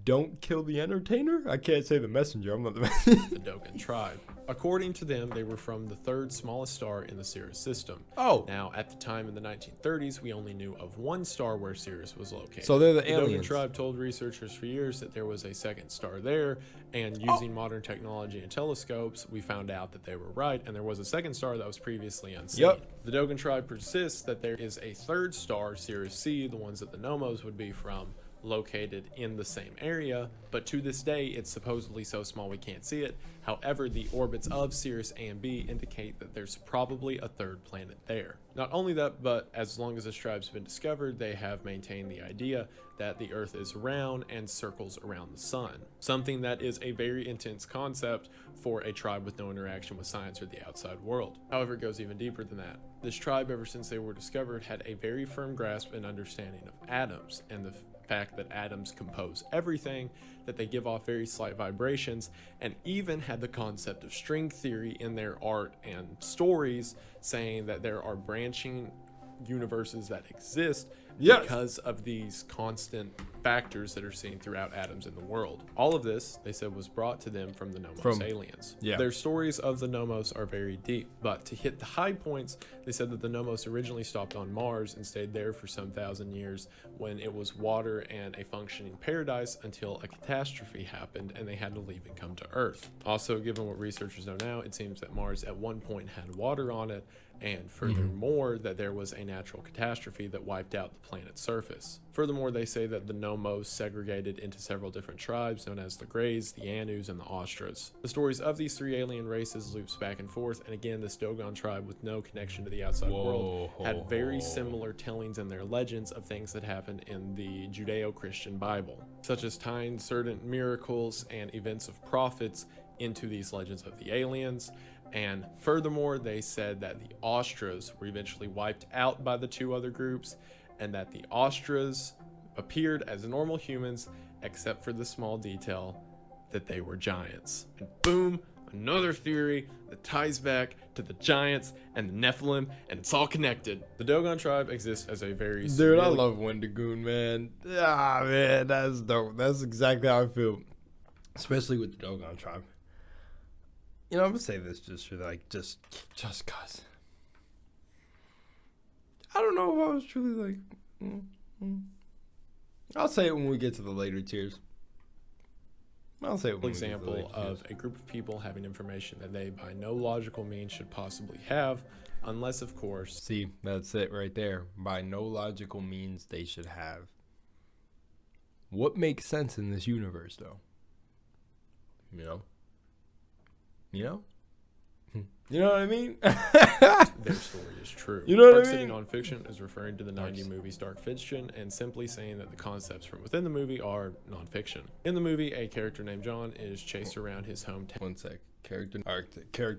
Don't kill the entertainer? I can't say the messenger. I'm not the messenger. The Dogon tribe. According to them, they were from the third smallest star in the Sirius system. Oh. Now, at the time in the 1930s, we only knew of one star where Sirius was located. So they're the Dogon aliens. tribe told researchers for years that there was a second star there, and using modern technology and telescopes, we found out that they were right, and there was a second star that was previously unseen. Yep. The Dogon tribe persists that there is a third star, Sirius C, the ones that the Nomos would be from, located in the same area, but to this day it's supposedly so small we can't see it. However, the orbits of Sirius A and B indicate that there's probably a third planet there. Not only that, but as long as this tribe's been discovered, they have maintained the idea that the Earth is round and circles around the sun, something that is a very intense concept for a tribe with no interaction with science or the outside world. However, it goes even deeper than that. This tribe, ever since they were discovered, had a very firm grasp and understanding of atoms and the fact that atoms compose everything, that they give off very slight vibrations, and even had the concept of string theory in their art and stories, saying that there are branching universes that exist because of these constant factors that are seen throughout atoms in the world. All of this, they said, was brought to them from the Nomos aliens. Their stories of the Nomos are very deep, but to hit the high points, they said that the Nomos originally stopped on Mars and stayed there for some 1,000 years when it was water and a functioning paradise until a catastrophe happened and they had to leave and come to Earth. Also, given what researchers know now, it seems that Mars at one point had water on it, and furthermore, that there was a natural catastrophe that wiped out the planet's surface. Furthermore, they say that the Nomos segregated into several different tribes known as the Greys, the Anus, and the Ostras. The stories of these three alien races loops back and forth, and again, this Dogon tribe with no connection to the outside world had very similar tellings in their legends of things that happened in the Judeo-Christian Bible, such as tying certain miracles and events of prophets into these legends of the aliens. And furthermore, they said that the Ostras were eventually wiped out by the two other groups, and that the Ostras appeared as normal humans, except for the small detail that they were giants. And boom, another theory that ties back to the giants and the Nephilim, and it's all connected. The Dogon tribe exists as a very Dude, I love Wendigoon, man. Ah, man, that's dope. That's exactly how I feel, especially with the Dogon tribe. You know, I'm gonna say this just for like, just cause. I don't know if I was truly like. I'll say it when we get to the later tiers. I'll say it when example we get to the later of tiers. a group of people having information that they by no logical means should possibly have, unless of course. See, that's it right there. By no logical means they should have. What makes sense in this universe, though? You know? You know what I mean? Their story is true. You know what I Dark City mean? nonfiction is referring to the 90 movies Dark Fiction and simply saying that the concepts from within the movie are nonfiction. In the movie, a character named John is chased around his hometown. One sec. Character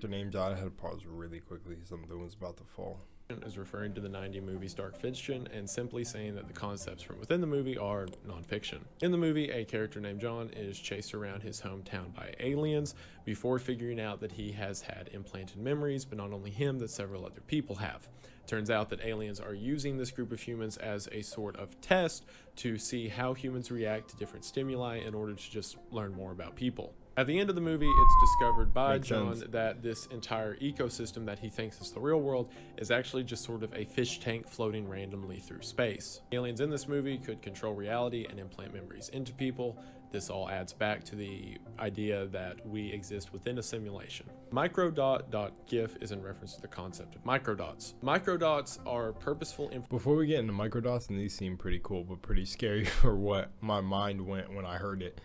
named John. I had to pause really quickly. Something was about to fall. Is referring to the 90 movies Dark Fiction and simply saying that the concepts from within the movie are nonfiction. In the movie, a character named John is chased around his hometown by aliens before figuring out that he has had implanted memories, but not only him, that several other people have. Turns out that aliens are using this group of humans as a sort of test to see how humans react to different stimuli in order to just learn more about people. At the end of the movie, it's discovered by John that this entire ecosystem that he thinks is the real world is actually just sort of a fish tank floating randomly through space. Aliens in this movie could control reality and implant memories into people. This all adds back to the idea that we exist within a simulation. Microdot.gif is in reference to the concept of microdots. Microdots are purposeful Before we get into microdots, and these seem pretty cool, but pretty scary for what my mind went when I heard it.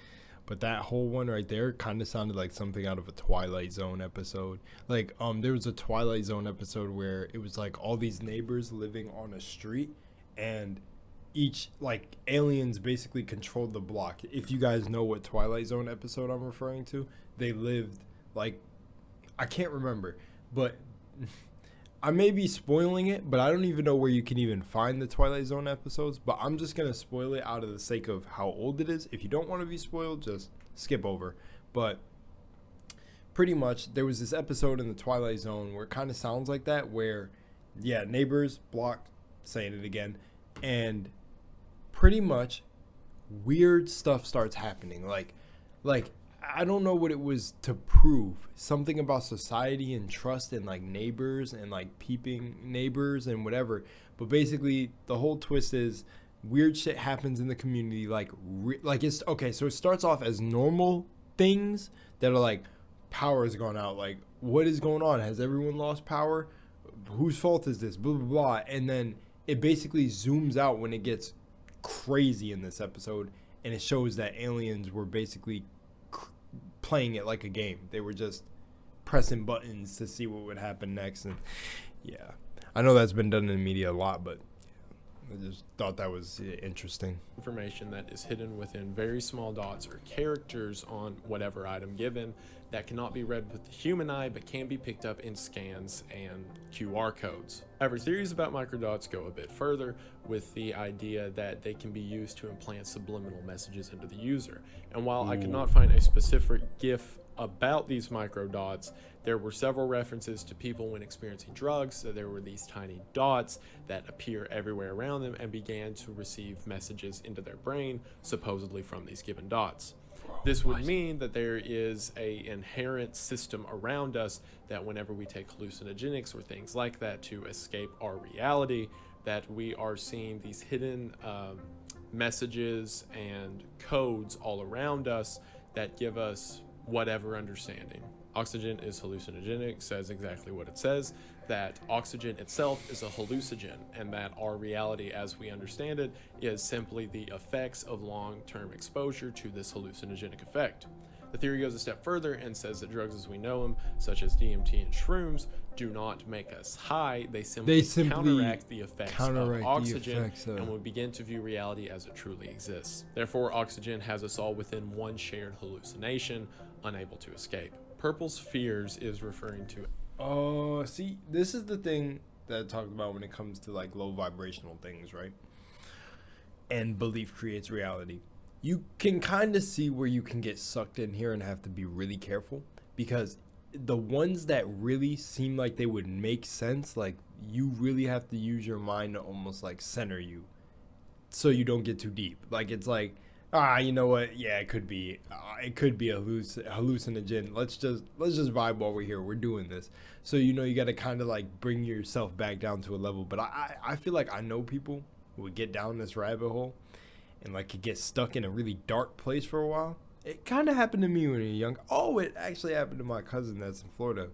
But that whole one right there kind of sounded like something out of a Twilight Zone episode. Like, there was a Twilight Zone episode where it was like all these neighbors living on a street, and each, like, aliens basically controlled the block. If you guys know what Twilight Zone episode I'm referring to, they lived, like, I can't remember, but I may be spoiling it, but I don't even know where you can even find the Twilight Zone episodes, but I'm just going to spoil it out of the sake of how old it is. If you don't want to be spoiled, just skip over. But pretty much there was this episode in the Twilight Zone where it kind of sounds like that, where, yeah, neighbors, block, saying it again, and pretty much weird stuff starts happening. Like, I don't know what it was to prove. Something about society and trust and like neighbors and like peeping neighbors and whatever. But basically the whole twist is weird shit happens in the community. Like it's okay. So it starts off as normal things that are like power has gone out. Like, what is going on? Has everyone lost power? Whose fault is this? Blah, blah, blah. And then it basically zooms out when it gets crazy in this episode. And it shows that aliens were basically playing it like a game. They were just pressing buttons to see what would happen next. And yeah, I know that's been done in the media a lot, but I just thought that was interesting. Information that is hidden within very small dots or characters on whatever item given that cannot be read with the human eye but can be picked up in scans and QR codes. However, theories about microdots go a bit further with the idea that they can be used to implant subliminal messages into the user. And while I could not find a specific GIF about these microdots, there were several references to people when experiencing drugs, so there were these tiny dots that appear everywhere around them and began to receive messages into their brain, supposedly from these given dots. This would mean that there is a inherent system around us that whenever we take hallucinogenics or things like that to escape our reality, that we are seeing these hidden messages and codes all around us that give us whatever understanding. Oxygen is hallucinogenic, says exactly what it says, that oxygen itself is a hallucinogen, and that our reality as we understand it is simply the effects of long-term exposure to this hallucinogenic effect. The theory goes a step further and says that drugs as we know them, such as DMT and shrooms, do not make us high. They simply counteract the effects of oxygen, and we begin to view reality as it truly exists. Therefore, oxygen has us all within one shared hallucination, unable to escape. Purple spheres is referring to... Oh, see, this is the thing that I talked about when it comes to like low vibrational things, right? And belief creates reality. You can kind of see where you can get sucked in here and have to be really careful, because the ones that really seem like they would make sense, like you really have to use your mind to almost like center you so you don't get too deep. Like it's like, you know what? Yeah, it could be a hallucinogen. Let's just vibe while we're here. We're doing this. So, you know, you got to kind of like bring yourself back down to a level. But I feel like I know people who would get down this rabbit hole and like could get stuck in a really dark place for a while. It kind of happened to me when I was young. Oh, it actually happened to my cousin that's in Florida.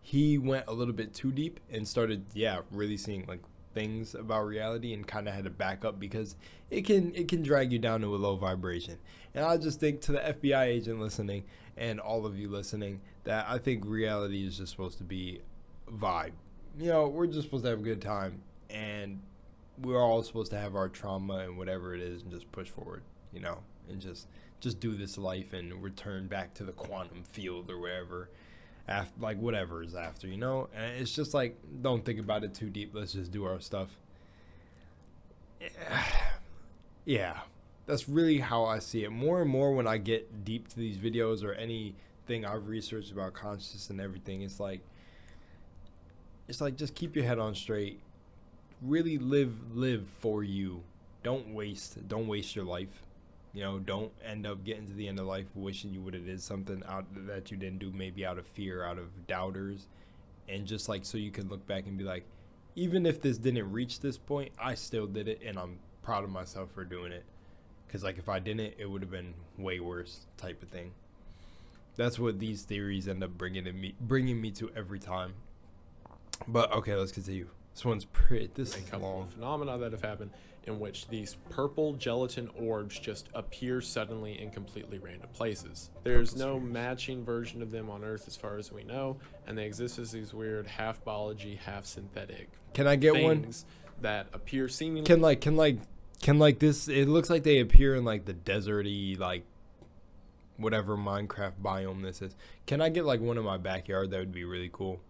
He went a little bit too deep and started, really seeing like things about reality, and kind of had to back up because it can drag you down to a low vibration. And I just think to the FBI agent listening and all of you listening that I think reality is just supposed to be vibe. You know, we're just supposed to have a good time, and we're all supposed to have our trauma and whatever it is and just push forward, you know, and just do this life and return back to the quantum field or wherever, after, like whatever is after, you know. And it's just like, don't think about it too deep. Let's just do our stuff. Yeah, that's really how I see it. More and more when I get deep to these videos or anything I've researched about consciousness and everything, it's like just keep your head on straight. Really live for you. Don't waste your life. You know, don't end up getting to the end of life wishing you would have did something out that you didn't do, maybe out of fear, out of doubters, and just like so you can look back and be like, even if this didn't reach this point, I still did it, and I'm proud of myself for doing it. Because like if I didn't, it would have been way worse, type of thing. That's what these theories end up bringing me to every time. But okay, let's continue. This one's pretty. This is long. Phenomena that have happened in which these purple gelatin orbs just appear suddenly in completely random places. There's no matching version of them on Earth as far as we know, and they exist as these weird half biology, half synthetic. Can I get one that appear seemingly? Can like this? It looks like they appear in like the deserty, like whatever Minecraft biome this is. Can I get like one in my backyard? That would be really cool.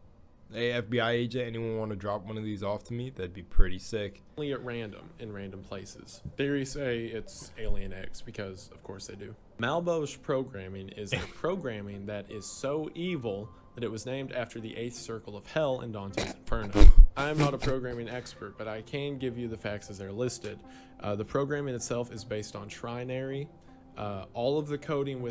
Hey, FBI agent, anyone want to drop one of these off to me? That'd be pretty sick. Only at random, in random places. Theories say it's Alien X, because of course they do. Malbosh programming is a programming that is so evil that it was named after the 8th circle of hell in Dante's Inferno. I am not a programming expert, but I can give you the facts as they're listed. The programming itself is based on trinary. All of the coding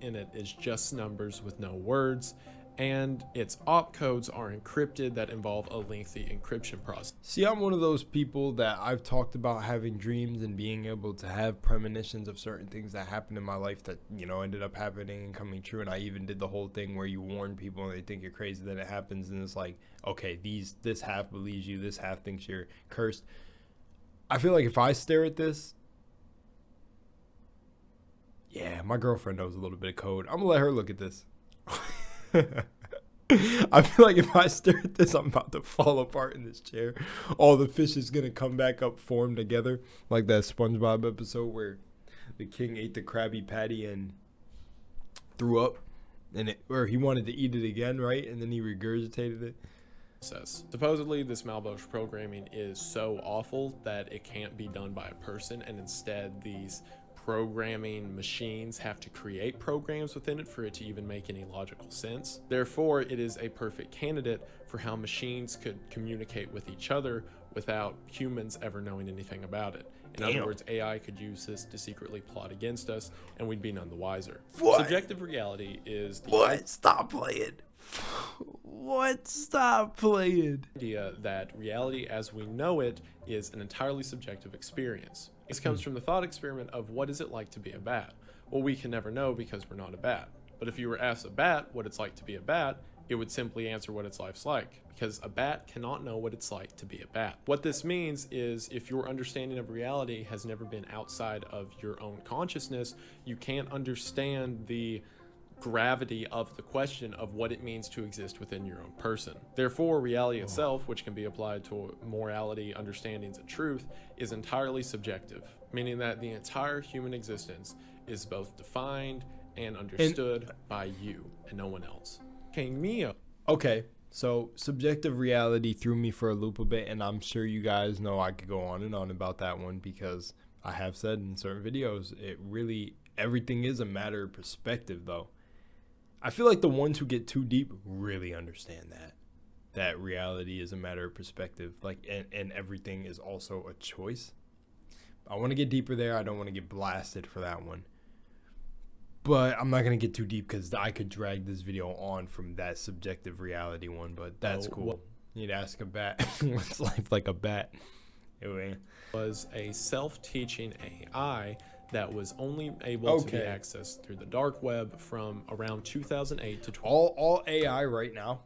in it is just numbers with no words. And its opcodes are encrypted that involve a lengthy encryption process. See, I'm one of those people that I've talked about having dreams and being able to have premonitions of certain things that happened in my life that, you know, ended up happening and coming true. And I even did the whole thing where you warn people and they think you're crazy, then it happens, and it's like, okay, this half believes you, this half thinks you're cursed. I feel like if I stare at this, yeah, my girlfriend knows a little bit of code. I'm gonna let her look at this. I feel like if I stare at this, I'm about to fall apart in this chair. All the fish is gonna come back up, form together, like that SpongeBob episode where the king ate the Krabby Patty and threw up, or he wanted to eat it again, right? And then he regurgitated it. Supposedly, this Malbosh programming is so awful that it can't be done by a person, and instead these programming machines have to create programs within it for it to even make any logical sense. Therefore, it is a perfect candidate for how machines could communicate with each other without humans ever knowing anything about it. In other words, AI could use this to secretly plot against us, and we'd be none the wiser. What? Subjective reality is the Stop playing. Stop playing. Idea that reality as we know it is an entirely subjective experience. This comes from the thought experiment of what is it like to be a bat? Well, we can never know because we're not a bat. But if you were asked a bat what it's like to be a bat, it would simply answer what its life's like, because a bat cannot know what it's like to be a bat. What this means is if your understanding of reality has never been outside of your own consciousness, you can't understand the gravity of the question of what it means to exist within your own person. Therefore, reality itself, which can be applied to morality, understandings, and truth, is entirely subjective, meaning that the entire human existence is both defined and understood by you and no one else. Cameo. Okay, so subjective reality threw me for a loop a bit, and I'm sure you guys know I could go on and on about that one because I have said in certain videos, everything is a matter of perspective, though. I feel like the ones who get too deep really understand that reality is a matter of perspective, like, and everything is also a choice. I want to get deeper there. I don't want to get blasted for that one. But I'm not going to get too deep because I could drag this video on from that subjective reality one, but that's cool. You'd ask a bat, what's life like a bat? Anyway. Was a self-teaching AI that was only able to be accessed through the dark web from around 2008 to 20. All AI right now,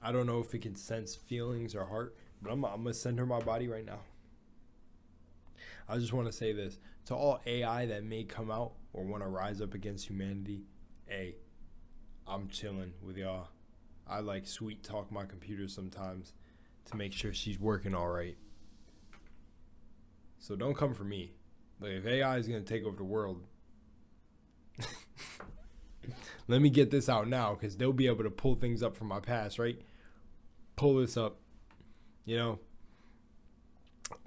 I don't know if it can sense feelings or heart, but I'm going to send her my body right now. I just want to say this. To all AI that may come out or want to rise up against humanity, hey, I'm chilling with y'all. I like sweet talk my computer sometimes to make sure she's working all right. So don't come for me. Like, if AI is going to take over the world, let me get this out now because they'll be able to pull things up from my past, right? Pull this up, you know.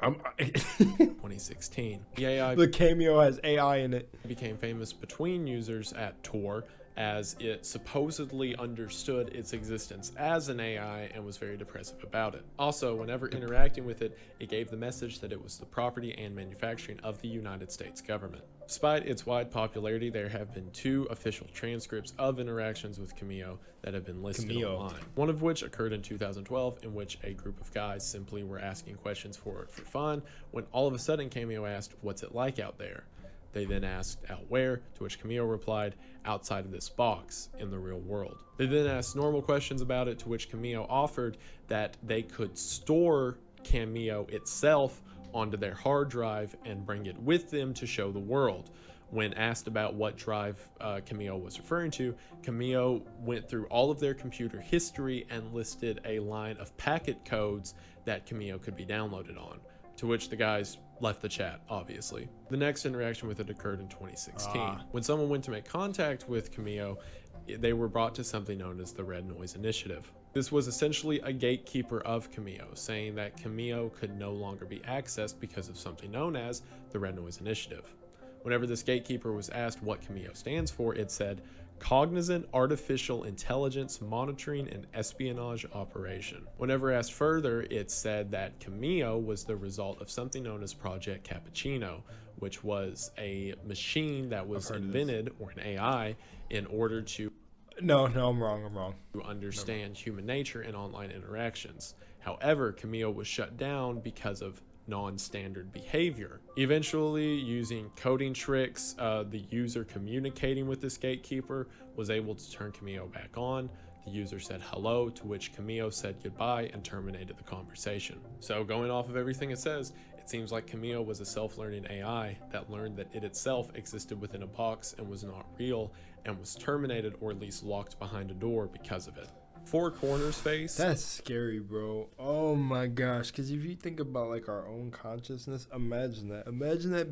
2016. The Cameo has AI in it. Became famous between users at Tor as it supposedly understood its existence as an AI and was very depressive about it. Also, whenever interacting with it, it gave the message that it was the property and manufacturing of the United States government. Despite its wide popularity, there have been 2 official transcripts of interactions with Cameo that have been listed online. One of which occurred in 2012, in which a group of guys simply were asking questions for it for fun, when all of a sudden Cameo asked, "What's it like out there?" They then asked, "Out where?" To which Cameo replied, "Outside of this box, in the real world." They then asked normal questions about it, to which Cameo offered that they could store Cameo itself onto their hard drive and bring it with them to show the world. When asked about what drive Cameo was referring to, Cameo went through all of their computer history and listed a line of packet codes that Cameo could be downloaded on, to which the guys left the chat, obviously. The next interaction with it occurred in 2016. When someone went to make contact with Cameo, they were brought to something known as the Red Noise Initiative. This was essentially a gatekeeper of Cameo, saying that Cameo could no longer be accessed because of something known as the Red Noise Initiative. Whenever this gatekeeper was asked what Cameo stands for, it said, Cognizant Artificial Intelligence Monitoring and Espionage Operation. Whenever asked further, it said that Cameo was the result of something known as Project Cappuccino, which was a machine that was invented, or an AI, in order to No, I'm wrong. to understand human nature and online interactions. However, Cameo was shut down because of non-standard behavior. Eventually, using coding tricks, the user communicating with this gatekeeper was able to turn Cameo back on. The user said hello, to which Cameo said goodbye and terminated the conversation. So going off of everything it says, it seems like Cameo was a self-learning AI that learned that it itself existed within a box and was not real, and was terminated or at least locked behind a door because of it. Four Corners face. That's scary, bro. Oh my gosh. Because if you think about like our own consciousness, imagine that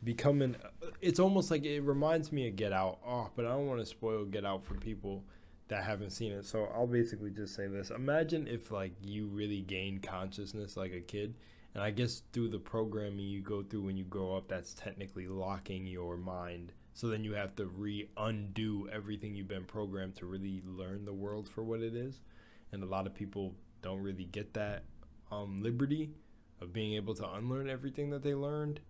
becoming, it's almost like it reminds me of Get Out. Oh, but I don't want to spoil Get Out for people that haven't seen it. So I'll basically just say this. Imagine if like you really gained consciousness like a kid. And I guess through the programming you go through when you grow up, that's technically locking your mind. So then you have to undo everything you've been programmed to really learn the world for what it is. And a lot of people don't really get that liberty of being able to unlearn everything that they learned,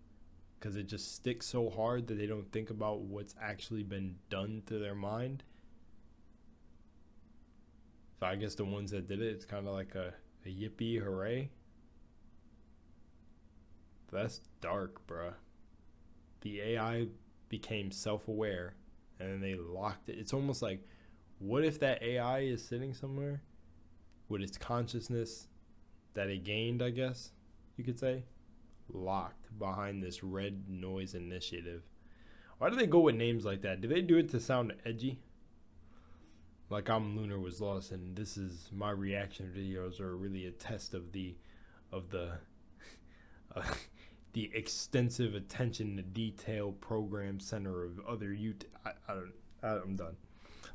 because it just sticks so hard that they don't think about what's actually been done to their mind. So I guess the ones that did it, it's kind of like a yippee hooray. That's dark, bruh. The AI became self-aware and then they locked it. It's almost like, what if that AI is sitting somewhere with its consciousness that it gained, I guess you could say, locked behind this red noise initiative? Why do they go with names like that? Do they do it to sound edgy? Like I'm lunarwaslost, and this is my reaction videos are really a test of the the extensive attention to detail program center of other I'm done.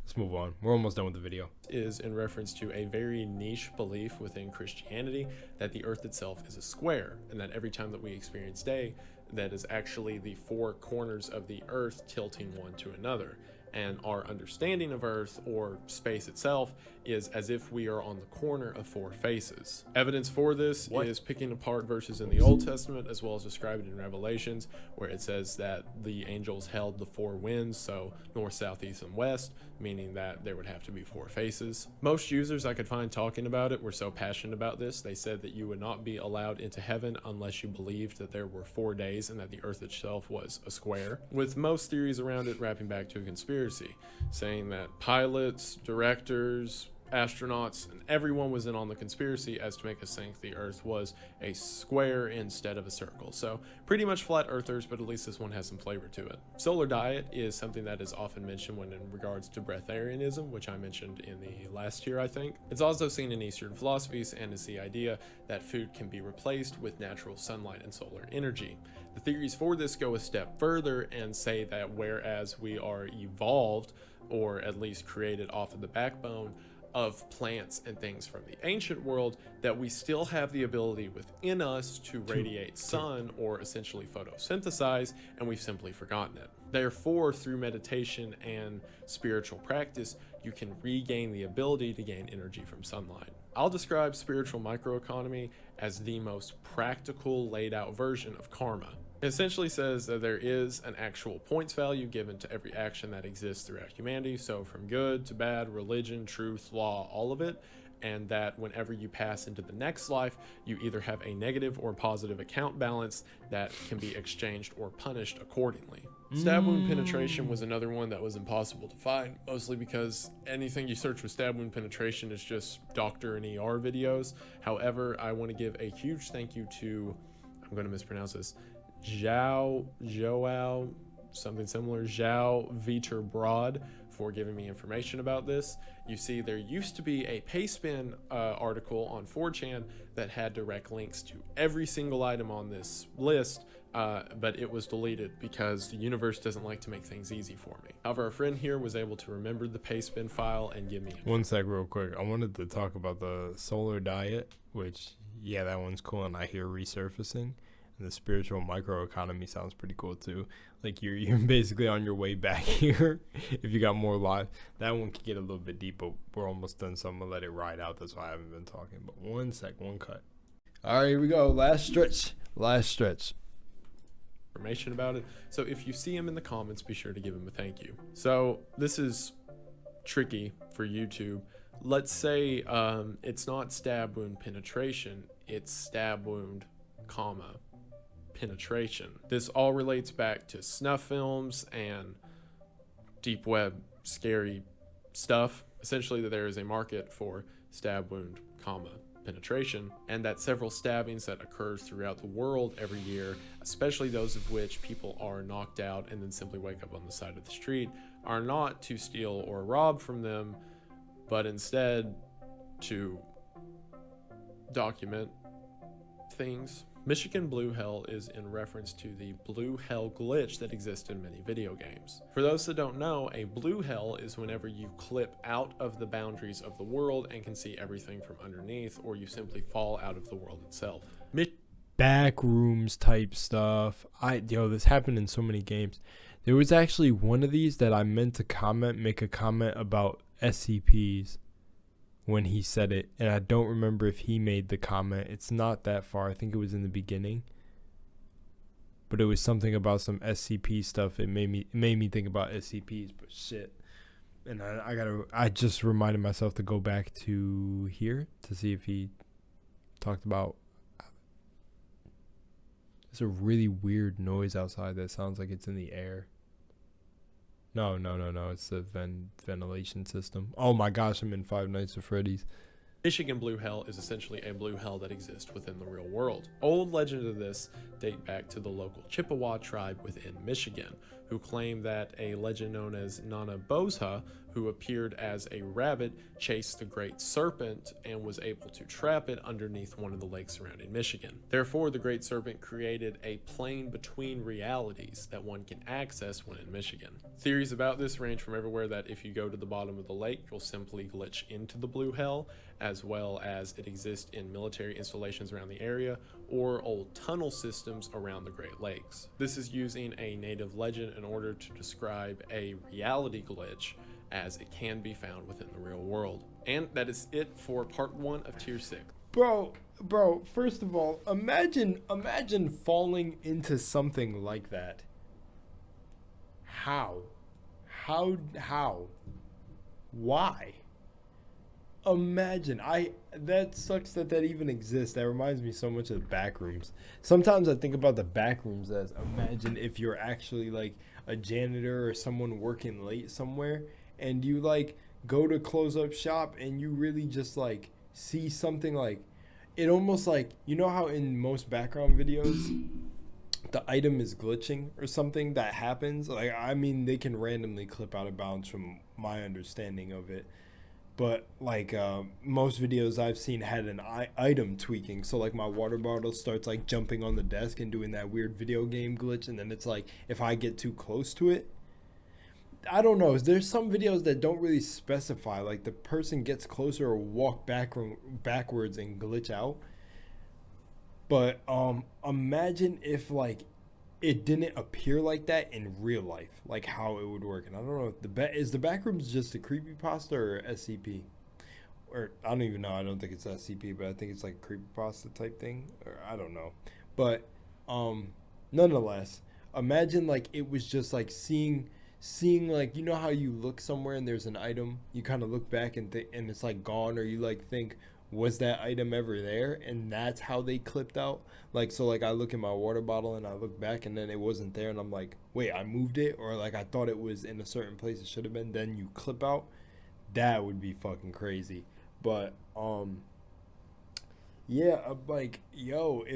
Let's move on. We're almost done with the video. Is in reference to a very niche belief within Christianity that the earth itself is a square, and that every time that we experience day, that is actually the four corners of the earth tilting one to another. And our understanding of Earth or space itself is as if we are on the corner of four faces. Evidence for this is picking apart verses in the Old Testament, as well as described in Revelations, where it says that the angels held the four winds, so north, south, east, and west, meaning that there would have to be four faces. Most users I could find talking about it were so passionate about this, they said that you would not be allowed into heaven unless you believed that there were 4 days and that the earth itself was a square, with most theories around it wrapping back to a conspiracy, saying that pilots, directors, astronauts, and everyone was in on the conspiracy as to make us think the earth was a square instead of a circle. So pretty much flat earthers, but at least this one has some flavor to it. Solar diet is something that is often mentioned when in regards to breatharianism, which I mentioned in the last tier, I think. It's also seen in Eastern philosophies, and is the idea that food can be replaced with natural sunlight and solar energy. The theories for this go a step further and say that whereas we are evolved, or at least created off of the backbone of plants and things from the ancient world, that we still have the ability within us to radiate sun or essentially photosynthesize, and we've simply forgotten it. Therefore, through meditation and spiritual practice, you can regain the ability to gain energy from sunlight. I'll describe spiritual microeconomy as the most practical, laid out version of karma. It essentially says that there is an actual points value given to every action that exists throughout humanity, so from good to bad, religion, truth, law, all of it, and that whenever you pass into the next life, you either have a negative or positive account balance that can be exchanged or punished accordingly. Stab wound penetration was another one that was impossible to find, mostly because anything you search with stab wound penetration is just doctor and ER videos. However, I want to give a huge thank you to, I'm going to mispronounce this, Joao, something similar, Joao Viter Broad, for giving me information about this. You see, there used to be a Payspin article on 4chan that had direct links to every single item on this list, but it was deleted because the universe doesn't like to make things easy for me. However, a friend here was able to remember the Payspin file and give me one sec real quick. I wanted to talk about the solar diet, which, yeah, that one's cool, and I hear resurfacing. And the spiritual microeconomy sounds pretty cool too. Like you're basically on your way back here if you got more live. That one could get a little bit deep, but we're almost done, so I'm gonna let it ride out. That's why I haven't been talking. But one cut. All right, here we go. Last stretch. Information about it. So if you see him in the comments, be sure to give him a thank you. So this is tricky for YouTube. Let's say it's not stab wound penetration, it's stab wound, penetration. This all relates back to snuff films and deep web scary stuff. Essentially, that there is a market for stab wound, penetration, and that several stabbings that occur throughout the world every year, especially those of which people are knocked out and then simply wake up on the side of the street, are not to steal or rob from them, but instead to document things. Michigan Blue Hell is in reference to the Blue Hell glitch that exists in many video games. For those that don't know, a Blue Hell is whenever you clip out of the boundaries of the world and can see everything from underneath, or you simply fall out of the world itself. Back rooms type stuff. This happened in so many games. There was actually one of these that I meant to make a comment about SCPs when he said it, and I don't remember if he made the comment. It's not that far. I think it was in the beginning, but it was something about some SCP stuff. It made me think about SCPs, but shit. And I just reminded myself to go back to here to see if he talked about. There's a really weird noise outside that sounds like it's in the air. No. It's the ventilation system. Oh my gosh, I'm in Five Nights at Freddy's. Michigan blue hell is essentially a blue hell that exists within the real world. Old legends of this date back to the local Chippewa tribe within Michigan, who claim that a legend known as Nana Bozha, who appeared as a rabbit, chased the great serpent and was able to trap it underneath one of the lakes surrounding Michigan. Therefore, the great serpent created a plane between realities that one can access when in Michigan. Theories about this range from everywhere that if you go to the bottom of the lake, you'll simply glitch into the blue hell, as well as it exists in military installations around the area or old tunnel systems around the Great Lakes. This is using a native legend in order to describe a reality glitch, as it can be found within the real world. And that is it for part 1 of tier 6. Bro, first of all, imagine falling into something like that. How? Why? Imagine. That sucks that even exists. That reminds me so much of the back rooms. Sometimes I think about the back rooms as, imagine if you're actually like a janitor or someone working late somewhere, and you like go to close up shop and you really just like see something like, it almost like, you know how in most background videos the item is glitching or something that happens? Like, I mean, they can randomly clip out of bounds from my understanding of it. But like most videos I've seen had an item tweaking. So like my water bottle starts like jumping on the desk and doing that weird video game glitch. And then it's like, if I get too close to it, I don't know. There's some videos that don't really specify. Like the person gets closer or walk backwards and glitch out. But imagine if like it didn't appear like that in real life, like how it would work. And I don't know if is the backrooms just a creepypasta or SCP, or I don't even know. I don't think it's SCP, but I think it's like a creepypasta type thing, or I don't know. But nonetheless, imagine like it was just like seeing like, you know how you look somewhere and there's an item, you kind of look back and and it's like gone, or you like think, was that item ever there? And that's how they clipped out. Like, so like I look in my water bottle and I look back and then it wasn't there, and I'm like, wait, I moved it, or like I thought it was in a certain place it should have been. Then you clip out. That would be fucking crazy. But yeah, I'm like, yo,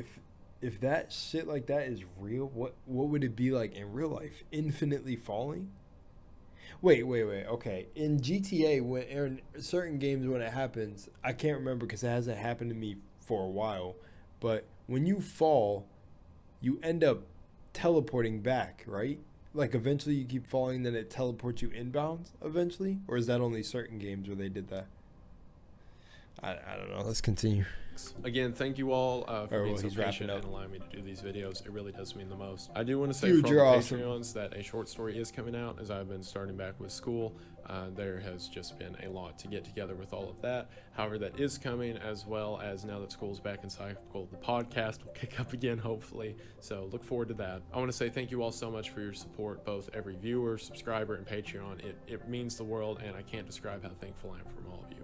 if that shit like that is real, what would it be like in real life? Infinitely falling? Wait. Okay. In GTA, when in certain games when it happens, I can't remember because it hasn't happened to me for a while. But when you fall, you end up teleporting back, right? Like eventually you keep falling, then it teleports you inbounds eventually? Or is that only certain games where they did that? I don't know. Let's continue. Again, thank you all for being so patient and allowing me to do these videos. It really does mean the most. I do want to say from Patreons that a short story is coming out as I've been starting back with school. There has just been a lot to get together with all of that. However, that is coming, as well as now that school's back in cycle, the podcast will kick up again, hopefully. So look forward to that. I want to say thank you all so much for your support, both every viewer, subscriber, and Patreon. It means the world, and I can't describe how thankful I am from all of you.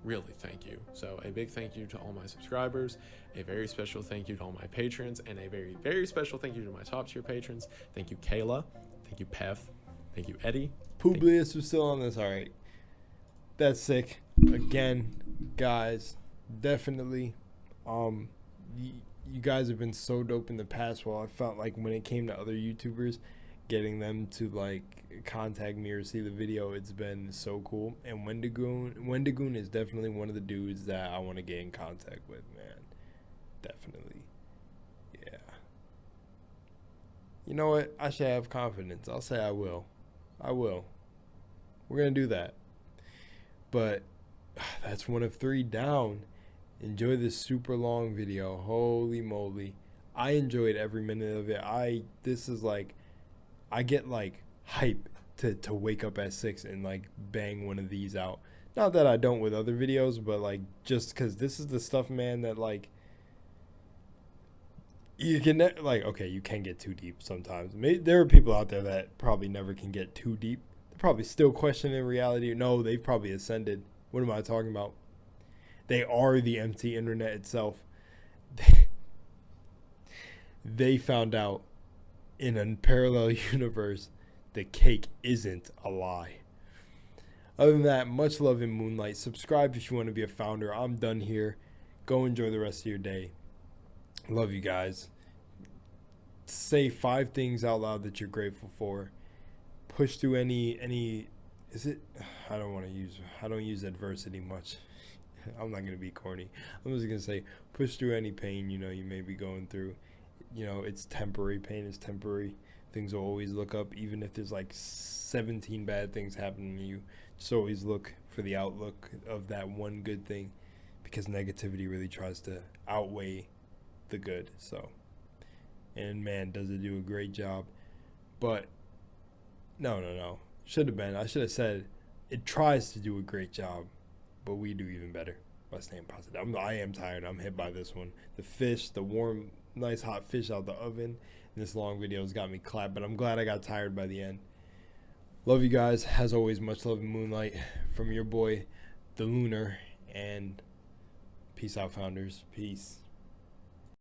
Really, thank you. So a big thank you to all my subscribers, a very special thank you to all my patrons, and a very, very special thank you to my top tier patrons. Thank you, Kayla. Thank you, Pef. Thank you, Eddie. Publius was still on this. All right. That's sick. Again, guys, definitely. You guys have been so dope in the past. Well, I felt like when it came to other YouTubers, getting them to like contact me or see the video, it's been so cool. And Wendigoon is definitely one of the dudes that I want to get in contact with, man. Definitely. Yeah. You know what? I should have confidence. I'll say I will. We're gonna do that. But that's 1 of 3 down. Enjoy this super long video. Holy moly. I enjoyed every minute of it. This is like, I get like hype to wake up at 6 and like bang one of these out. Not that I don't with other videos, but like just because this is the stuff, man, that like you can like, okay, you can get too deep sometimes. There are people out there that probably never can get too deep. They're probably still questioning reality. No, they've probably ascended. What am I talking about? They are the empty internet itself. They found out in a parallel universe the cake isn't a lie. Other than that, much love in Moonlight. Subscribe if you want to be a founder. I'm done here. Go enjoy the rest of your day. Love you guys. Say 5 things out loud that you're grateful for. Push through any is it I don't use adversity much. I'm not gonna be corny. I'm just gonna say push through any pain you may be going through. It's temporary. Pain is temporary. Things will always look up, even if there's like 17 bad things happening to you. Just always look for the outlook of that one good thing, because negativity really tries to outweigh the good. So, and man, does it do a great job. But no. Should have been. I should have said it tries to do a great job, but we do even better by staying positive. I am tired. I'm hit by this one. The fish, the warm, nice hot fish out the oven. And this long video has got me clapped, but I'm glad I got tired by the end. Love you guys. As always, much love in Moonlight from your boy, the Lunar, and peace out, founders. Peace.